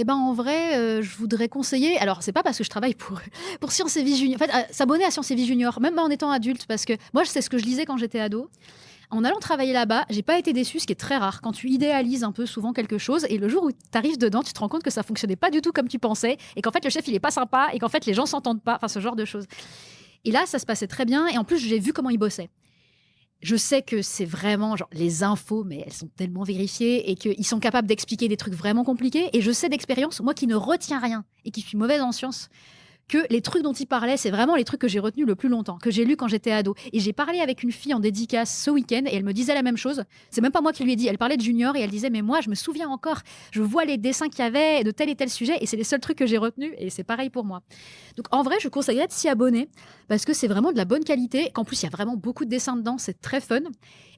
[SPEAKER 1] En vrai, je voudrais conseiller. Alors, c'est pas parce que je travaille pour Sciences et Vie Junior. En fait, s'abonner à Sciences et Vie Junior, même en étant adulte, parce que moi, c'est ce que je lisais quand j'étais ado. En allant travailler là-bas, j'ai pas été déçue, ce qui est très rare. Quand tu idéalises un peu souvent quelque chose, et le jour où tu arrives dedans, tu te rends compte que ça fonctionnait pas du tout comme tu pensais, et qu'en fait, le chef, il est pas sympa, et qu'en fait, les gens s'entendent pas. Enfin, ce genre de choses. Et là, ça se passait très bien, et en plus, j'ai vu comment ils bossaient. Je sais que c'est vraiment genre les infos, mais elles sont tellement vérifiées et qu'ils sont capables d'expliquer des trucs vraiment compliqués. Et je sais d'expérience, moi qui ne retiens rien et qui suis mauvaise en sciences, que les trucs dont ils parlaient, c'est vraiment les trucs que j'ai retenus le plus longtemps, que j'ai lus quand j'étais ado. Et j'ai parlé avec une fille en dédicace ce week-end et elle me disait la même chose. C'est même pas moi qui lui ai dit. Elle parlait de Junior et elle disait, mais moi, je me souviens encore, je vois les dessins qu'il y avait de tel et tel sujet et c'est les seuls trucs que j'ai retenus et c'est pareil pour moi. Donc en vrai, je conseillerais de s'y abonner parce que c'est vraiment de la bonne qualité. Qu'en plus, il y a vraiment beaucoup de dessins dedans, c'est très fun.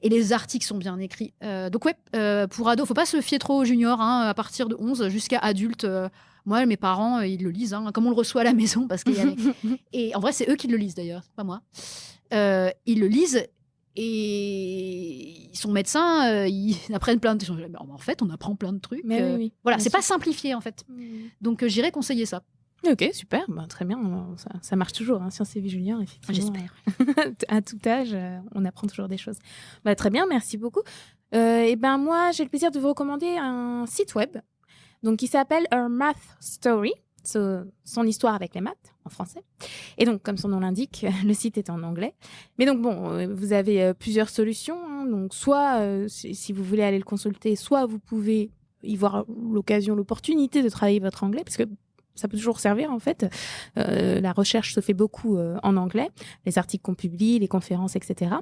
[SPEAKER 1] Et les articles sont bien écrits. Donc pour ado, faut pas se fier trop au Junior, à partir de 11 jusqu'à adulte. Moi, mes parents, ils le lisent, comme on le reçoit à la maison. Parce qu'il y a Et en vrai, c'est eux qui le lisent d'ailleurs, pas moi. Ils le lisent et ils sont médecins, ils apprennent plein de choses. En fait, on apprend plein de trucs.
[SPEAKER 2] Oui,
[SPEAKER 1] voilà, c'est pas simplifié en fait. Donc j'irais conseiller ça.
[SPEAKER 2] Ok, super, très bien, ça marche toujours, Sciences et Vie Junior, effectivement.
[SPEAKER 1] J'espère.
[SPEAKER 2] À tout âge, on apprend toujours des choses. Très bien, merci beaucoup. Moi, j'ai le plaisir de vous recommander un site web qui s'appelle A Math Story, son histoire avec les maths en français. Et donc, comme son nom l'indique, le site est en anglais. Mais donc, vous avez plusieurs solutions. Donc, soit, si vous voulez aller le consulter, soit vous pouvez y voir l'opportunité de travailler votre anglais, parce que ça peut toujours servir, en fait. La recherche se fait beaucoup en anglais, les articles qu'on publie, les conférences, etc.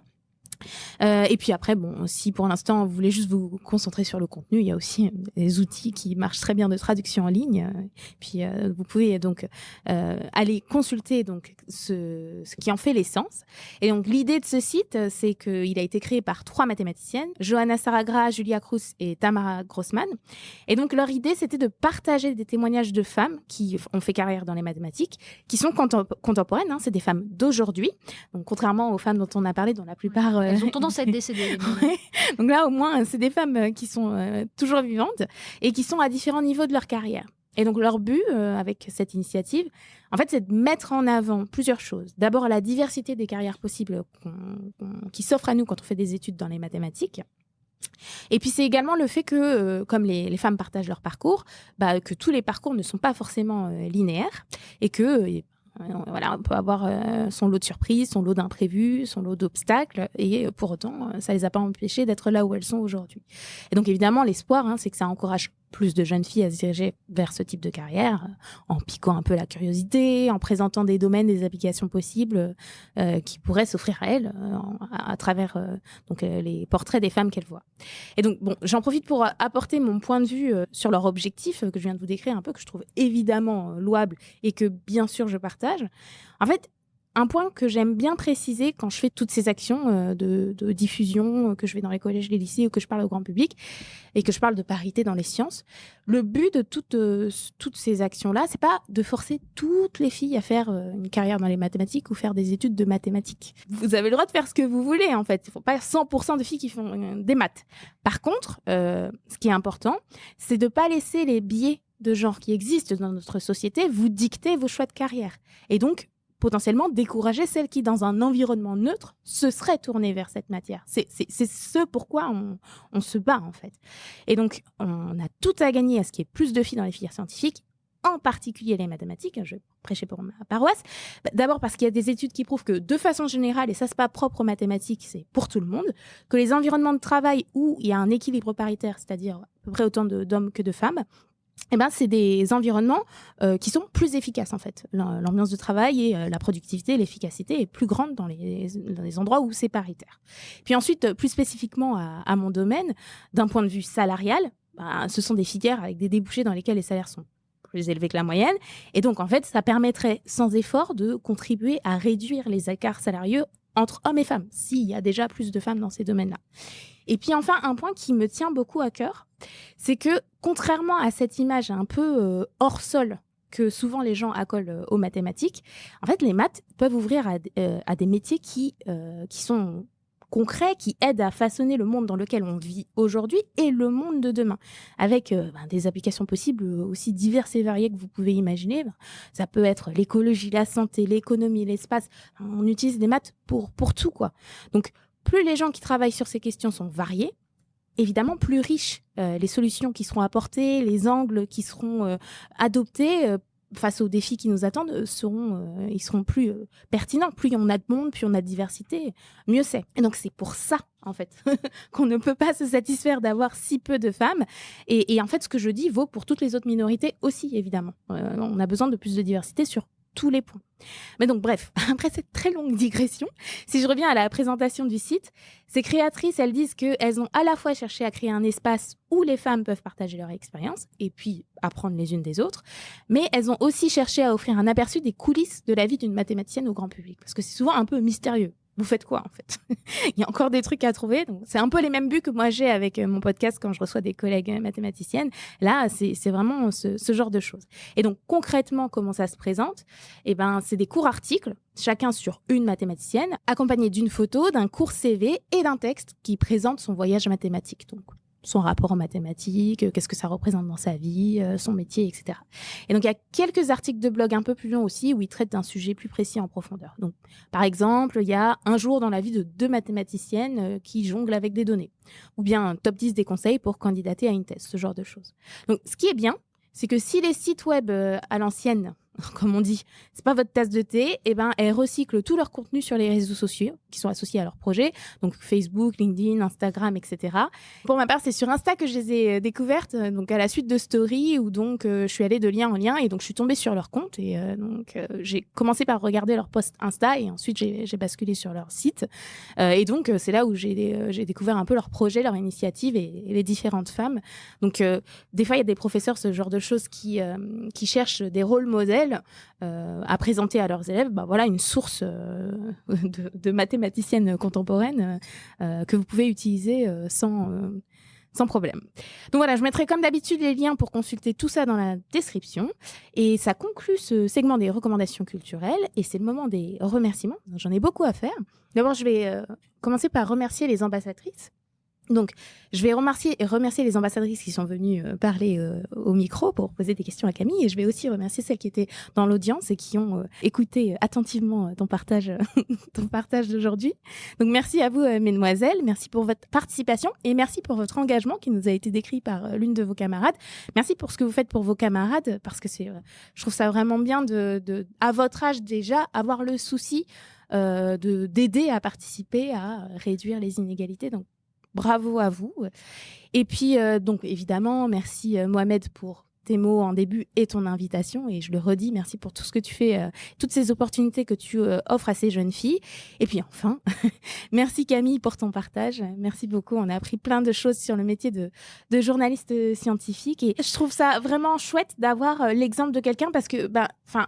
[SPEAKER 2] Et puis après, si pour l'instant vous voulez juste vous concentrer sur le contenu, il y a aussi des outils qui marchent très bien de traduction en ligne. Puis vous pouvez donc aller consulter ce qui en fait l'essence. Et donc l'idée de ce site, c'est qu'il a été créé par 3 mathématiciennes, Johanna Saragra, Julia Cruz et Tamara Grossman. Et donc leur idée, c'était de partager des témoignages de femmes qui ont fait carrière dans les mathématiques, qui sont contemporaines. C'est des femmes d'aujourd'hui. Donc contrairement aux femmes dont on a parlé, dont la plupart
[SPEAKER 1] elles ont tendance à être décédées.
[SPEAKER 2] Ouais. Donc là, au moins, c'est des femmes qui sont toujours vivantes et qui sont à différents niveaux de leur carrière. Et donc, leur but avec cette initiative, en fait, c'est de mettre en avant plusieurs choses. D'abord, la diversité des carrières possibles qui s'offrent à nous quand on fait des études dans les mathématiques. Et puis, c'est également le fait que, comme les femmes partagent leur parcours, que tous les parcours ne sont pas forcément linéaires et que... on peut avoir son lot de surprises, son lot d'imprévus, son lot d'obstacles, et pour autant, ça les a pas empêchées d'être là où elles sont aujourd'hui. Et donc évidemment, l'espoir, c'est que ça encourage plus de jeunes filles à se diriger vers ce type de carrière, en piquant un peu la curiosité, en présentant des domaines, des applications possibles qui pourraient s'offrir à elles à travers les portraits des femmes qu'elles voient. Et donc, j'en profite pour apporter mon point de vue sur leur objectif que je viens de vous décrire un peu, que je trouve évidemment louable et que bien sûr je partage. En fait, un point que j'aime bien préciser quand je fais toutes ces actions de diffusion, que je vais dans les collèges, les lycées, ou que je parle au grand public, et que je parle de parité dans les sciences, le but de toutes ces actions-là, c'est pas de forcer toutes les filles à faire une carrière dans les mathématiques ou faire des études de mathématiques. Vous avez le droit de faire ce que vous voulez, en fait. Il ne faut pas 100% de filles qui font des maths. Par contre, ce qui est important, c'est de ne pas laisser les biais de genre qui existent dans notre société vous dicter vos choix de carrière. Et donc, potentiellement décourager celles qui, dans un environnement neutre, se seraient tournées vers cette matière. C'est ce pourquoi on se bat, en fait. Et donc, on a tout à gagner à ce qu'il y ait plus de filles dans les filières scientifiques. en particulier les mathématiques, je vais prêcher pour ma paroisse, d'abord parce qu'il y a des études qui prouvent que de façon générale, et ça c'est pas propre aux mathématiques, c'est pour tout le monde, que les environnements de travail où il y a un équilibre paritaire, c'est-à-dire à peu près autant d'hommes que de femmes, c'est des environnements qui sont plus efficaces en fait. L'ambiance de travail et la productivité, l'efficacité est plus grande dans les endroits où c'est paritaire. Puis ensuite, plus spécifiquement à mon domaine, d'un point de vue salarial, ce sont des filières avec des débouchés dans lesquels les salaires sont plus élevés que la moyenne. Et donc, en fait, ça permettrait sans effort de contribuer à réduire les écarts salariaux entre hommes et femmes, s'il y a déjà plus de femmes dans ces domaines-là. Et puis enfin, un point qui me tient beaucoup à cœur, c'est que contrairement à cette image un peu hors sol que souvent les gens accolent aux mathématiques, en fait, les maths peuvent ouvrir à des métiers qui sont concrets, qui aident à façonner le monde dans lequel on vit aujourd'hui et le monde de demain, avec des applications possibles aussi diverses et variées que vous pouvez imaginer. Ça peut être l'écologie, la santé, l'économie, l'espace. On utilise des maths pour tout, quoi. Donc, plus les gens qui travaillent sur ces questions sont variés, évidemment, plus riches les solutions qui seront apportées, les angles qui seront adoptés face aux défis qui nous attendent, ils seront plus pertinents. Plus on a de monde, plus on a de diversité, mieux c'est. Et donc, c'est pour ça, en fait, qu'on ne peut pas se satisfaire d'avoir si peu de femmes. Et en fait, ce que je dis vaut pour toutes les autres minorités aussi, évidemment. On a besoin de plus de diversité sur tous les points. Mais donc, bref, après cette très longue digression, si je reviens à la présentation du site, ces créatrices, elles disent qu'elles ont à la fois cherché à créer un espace où les femmes peuvent partager leur expérience et puis apprendre les unes des autres, mais elles ont aussi cherché à offrir un aperçu des coulisses de la vie d'une mathématicienne au grand public, parce que c'est souvent un peu mystérieux. Vous faites quoi, en fait? Il y a encore des trucs à trouver. Donc, c'est un peu les mêmes buts que moi j'ai avec mon podcast quand je reçois des collègues mathématiciennes. Là, c'est vraiment ce genre de choses. Et donc, concrètement, comment ça se présente? C'est des courts articles, chacun sur une mathématicienne, accompagnés d'une photo, d'un court CV et d'un texte qui présente son voyage mathématique. Donc, son rapport en mathématiques, qu'est-ce que ça représente dans sa vie, son métier, etc. Et donc, il y a quelques articles de blog un peu plus longs aussi où ils traitent d'un sujet plus précis en profondeur. Donc, par exemple, il y a un jour dans la vie de 2 mathématiciennes qui jonglent avec des données. Ou bien un top 10 des conseils pour candidater à une thèse, ce genre de choses. Donc, ce qui est bien, c'est que si les sites web à l'ancienne, comme on dit, c'est pas votre tasse de thé, elles recyclent tout leur contenu sur les réseaux sociaux qui sont associés à leur projet, donc Facebook, LinkedIn, Instagram, etc. Pour ma part, c'est sur Insta que je les ai découvertes, donc à la suite de stories où donc je suis allée de lien en lien et donc je suis tombée sur leur compte et j'ai commencé par regarder leurs posts Insta et ensuite j'ai basculé sur leur site et donc c'est là où j'ai découvert un peu leur projet, leur initiative et les différentes femmes. Donc des fois il y a des professeurs, ce genre de choses qui cherchent des rôles modèles à présenter à leurs élèves, une source de mathématiciennes contemporaines que vous pouvez utiliser sans problème. Donc voilà, je mettrai comme d'habitude les liens pour consulter tout ça dans la description. Et ça conclut ce segment des recommandations culturelles. Et c'est le moment des remerciements. J'en ai beaucoup à faire. D'abord, je vais commencer par remercier les ambassadrices. Donc, je vais remercier les ambassadrices qui sont venues parler au micro pour poser des questions à Camille. Et je vais aussi remercier celles qui étaient dans l'audience et qui ont écouté attentivement ton partage d'aujourd'hui. Donc, merci à vous, mesdemoiselles. Merci pour votre participation et merci pour votre engagement qui nous a été décrit par l'une de vos camarades. Merci pour ce que vous faites pour vos camarades parce que je trouve ça vraiment bien à votre âge déjà, avoir le souci d'aider à participer à réduire les inégalités. Donc, bravo à vous. Et puis, donc, évidemment, merci Mohamed pour tes mots en début et ton invitation. Et je le redis, merci pour tout ce que tu fais, toutes ces opportunités que tu offres à ces jeunes filles. Et puis enfin, merci Camille pour ton partage. Merci beaucoup. On a appris plein de choses sur le métier de journaliste scientifique. Et je trouve ça vraiment chouette d'avoir l'exemple de quelqu'un parce que,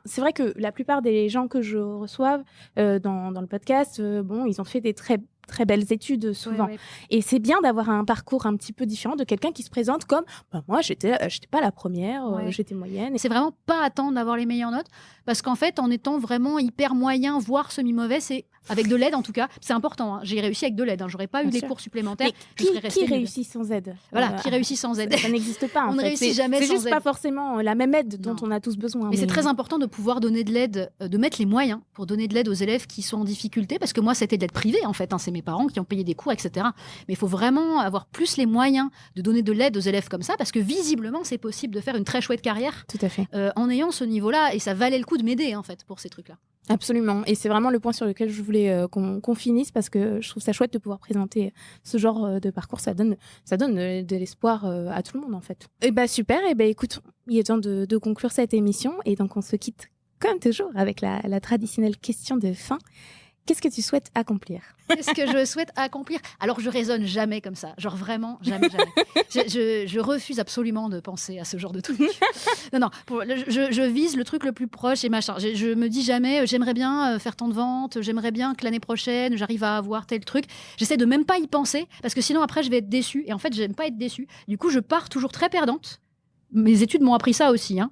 [SPEAKER 2] c'est vrai que la plupart des gens que je reçois dans le podcast, ils ont fait des très belles études souvent. Ouais. Et c'est bien d'avoir un parcours un petit peu différent de quelqu'un qui se présente comme moi, j'étais pas la première, j'étais moyenne.
[SPEAKER 1] C'est vraiment pas attendre d'avoir les meilleures notes parce qu'en fait, en étant vraiment hyper moyen, voire semi-mauvais, c'est Avec de l'aide, en tout cas, c'est important. Hein. J'ai réussi avec de l'aide. Hein. J'aurais pas eu
[SPEAKER 2] Bien
[SPEAKER 1] les
[SPEAKER 2] sûr.
[SPEAKER 1] cours supplémentaires.
[SPEAKER 2] Mais
[SPEAKER 1] Je serais restée
[SPEAKER 2] qui
[SPEAKER 1] nulle.
[SPEAKER 2] réussit sans aide?
[SPEAKER 1] Voilà, qui réussit sans aide.
[SPEAKER 2] Ça n'existe pas.
[SPEAKER 1] On ne réussit jamais
[SPEAKER 2] C'est
[SPEAKER 1] sans
[SPEAKER 2] juste
[SPEAKER 1] aide.
[SPEAKER 2] pas forcément la même aide dont
[SPEAKER 1] Non.
[SPEAKER 2] on a tous besoin.
[SPEAKER 1] Mais c'est très important de pouvoir donner de l'aide, de mettre les moyens pour donner de l'aide aux élèves qui sont en difficulté. Parce que moi, c'était de l'aide privée, en fait. Hein. C'est mes parents qui ont payé des cours, etc. Mais il faut vraiment avoir plus les moyens de donner de l'aide aux élèves comme ça. Parce que visiblement, c'est possible de faire une très chouette carrière
[SPEAKER 2] Tout à fait.
[SPEAKER 1] en ayant ce niveau-là. Et ça valait le coup de m'aider, en fait, pour ces trucs-là.
[SPEAKER 2] Absolument. Et c'est vraiment le point sur lequel je voulais qu'on finisse parce que je trouve ça chouette de pouvoir présenter ce genre de parcours. Ça donne de l'espoir à tout le monde, en fait. Et bah super. Et bah écoute, il est temps de conclure cette émission. Et donc, on se quitte comme toujours avec la traditionnelle question de fin. Qu'est-ce que tu souhaites accomplir?
[SPEAKER 1] Qu'est-ce que je souhaite accomplir? Alors, je raisonne jamais comme ça. Genre vraiment, jamais. Je refuse absolument de penser à ce genre de truc. Non. Je vise le truc le plus proche et machin. Je me dis jamais, j'aimerais bien faire tant de ventes, j'aimerais bien que l'année prochaine, j'arrive à avoir tel truc. J'essaie de même pas y penser parce que sinon, après, je vais être déçue. Et en fait, j'aime pas être déçue. Du coup, je pars toujours très perdante. Mes études m'ont appris ça aussi. Hein.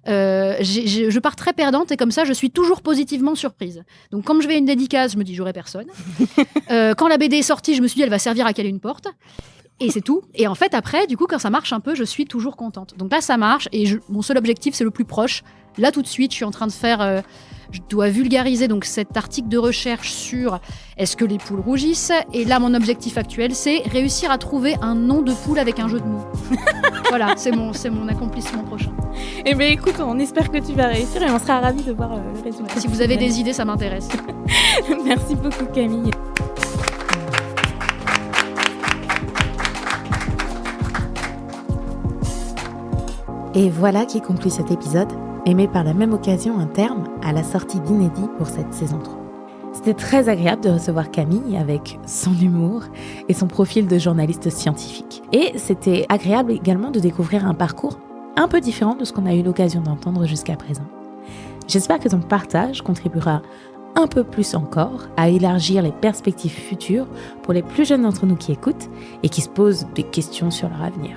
[SPEAKER 1] Je pars très perdante et comme ça, je suis toujours positivement surprise. Donc, quand je vais à une dédicace, je me dis, j'aurai personne. Quand la BD est sortie, je me suis dit, elle va servir à caler une porte. Et c'est tout. Et en fait, après, du coup, quand ça marche un peu, je suis toujours contente. Donc là, ça marche. Et mon seul objectif, c'est le plus proche. Là, tout de suite, je suis en train de faire... je dois vulgariser donc cet article de recherche sur est-ce que les poules rougissent. Et là, mon objectif actuel, c'est réussir à trouver un nom de poule avec un jeu de mots. Voilà, c'est mon accomplissement prochain.
[SPEAKER 2] Eh bien, écoute, on espère que tu vas réussir et on sera ravis de voir le résultat.
[SPEAKER 1] Si vous avez des idées, ça m'intéresse.
[SPEAKER 2] Merci beaucoup, Camille. Et voilà qui conclut cet épisode, et met par la même occasion un terme à la sortie d'Inédit pour cette saison 3. C'était très agréable de recevoir Camille avec son humour et son profil de journaliste scientifique. Et c'était agréable également de découvrir un parcours un peu différent de ce qu'on a eu l'occasion d'entendre jusqu'à présent. J'espère que ton partage contribuera un peu plus encore à élargir les perspectives futures pour les plus jeunes d'entre nous qui écoutent et qui se posent des questions sur leur avenir.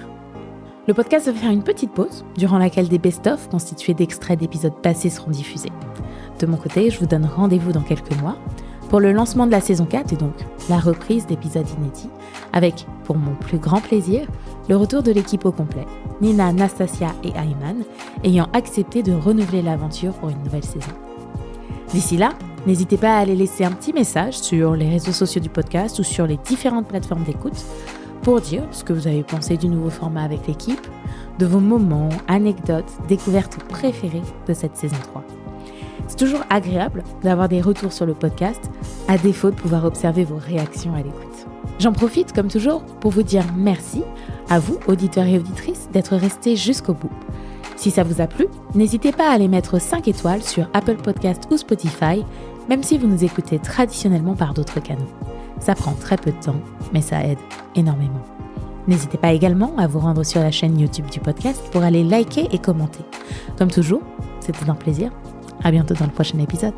[SPEAKER 2] Le podcast va faire une petite pause, durant laquelle des best-of constitués d'extraits d'épisodes passés seront diffusés. De mon côté, je vous donne rendez-vous dans quelques mois pour le lancement de la saison 4 et donc la reprise d'épisodes inédits, avec, pour mon plus grand plaisir, le retour de l'équipe au complet, Nina, Nastasia et Ayman, ayant accepté de renouveler l'aventure pour une nouvelle saison. D'ici là, n'hésitez pas à aller laisser un petit message sur les réseaux sociaux du podcast ou sur les différentes plateformes d'écoute pour dire ce que vous avez pensé du nouveau format avec l'équipe, de vos moments, anecdotes, découvertes préférées de cette saison 3. C'est toujours agréable d'avoir des retours sur le podcast, à défaut de pouvoir observer vos réactions à l'écoute. J'en profite, comme toujours, pour vous dire merci à vous, auditeurs et auditrices, d'être restés jusqu'au bout. Si ça vous a plu, n'hésitez pas à aller mettre 5 étoiles sur Apple Podcast ou Spotify, même si vous nous écoutez traditionnellement par d'autres canaux. Ça prend très peu de temps, mais ça aide énormément. N'hésitez pas également à vous rendre sur la chaîne YouTube du podcast pour aller liker et commenter. Comme toujours, c'était un plaisir. À bientôt dans le prochain épisode.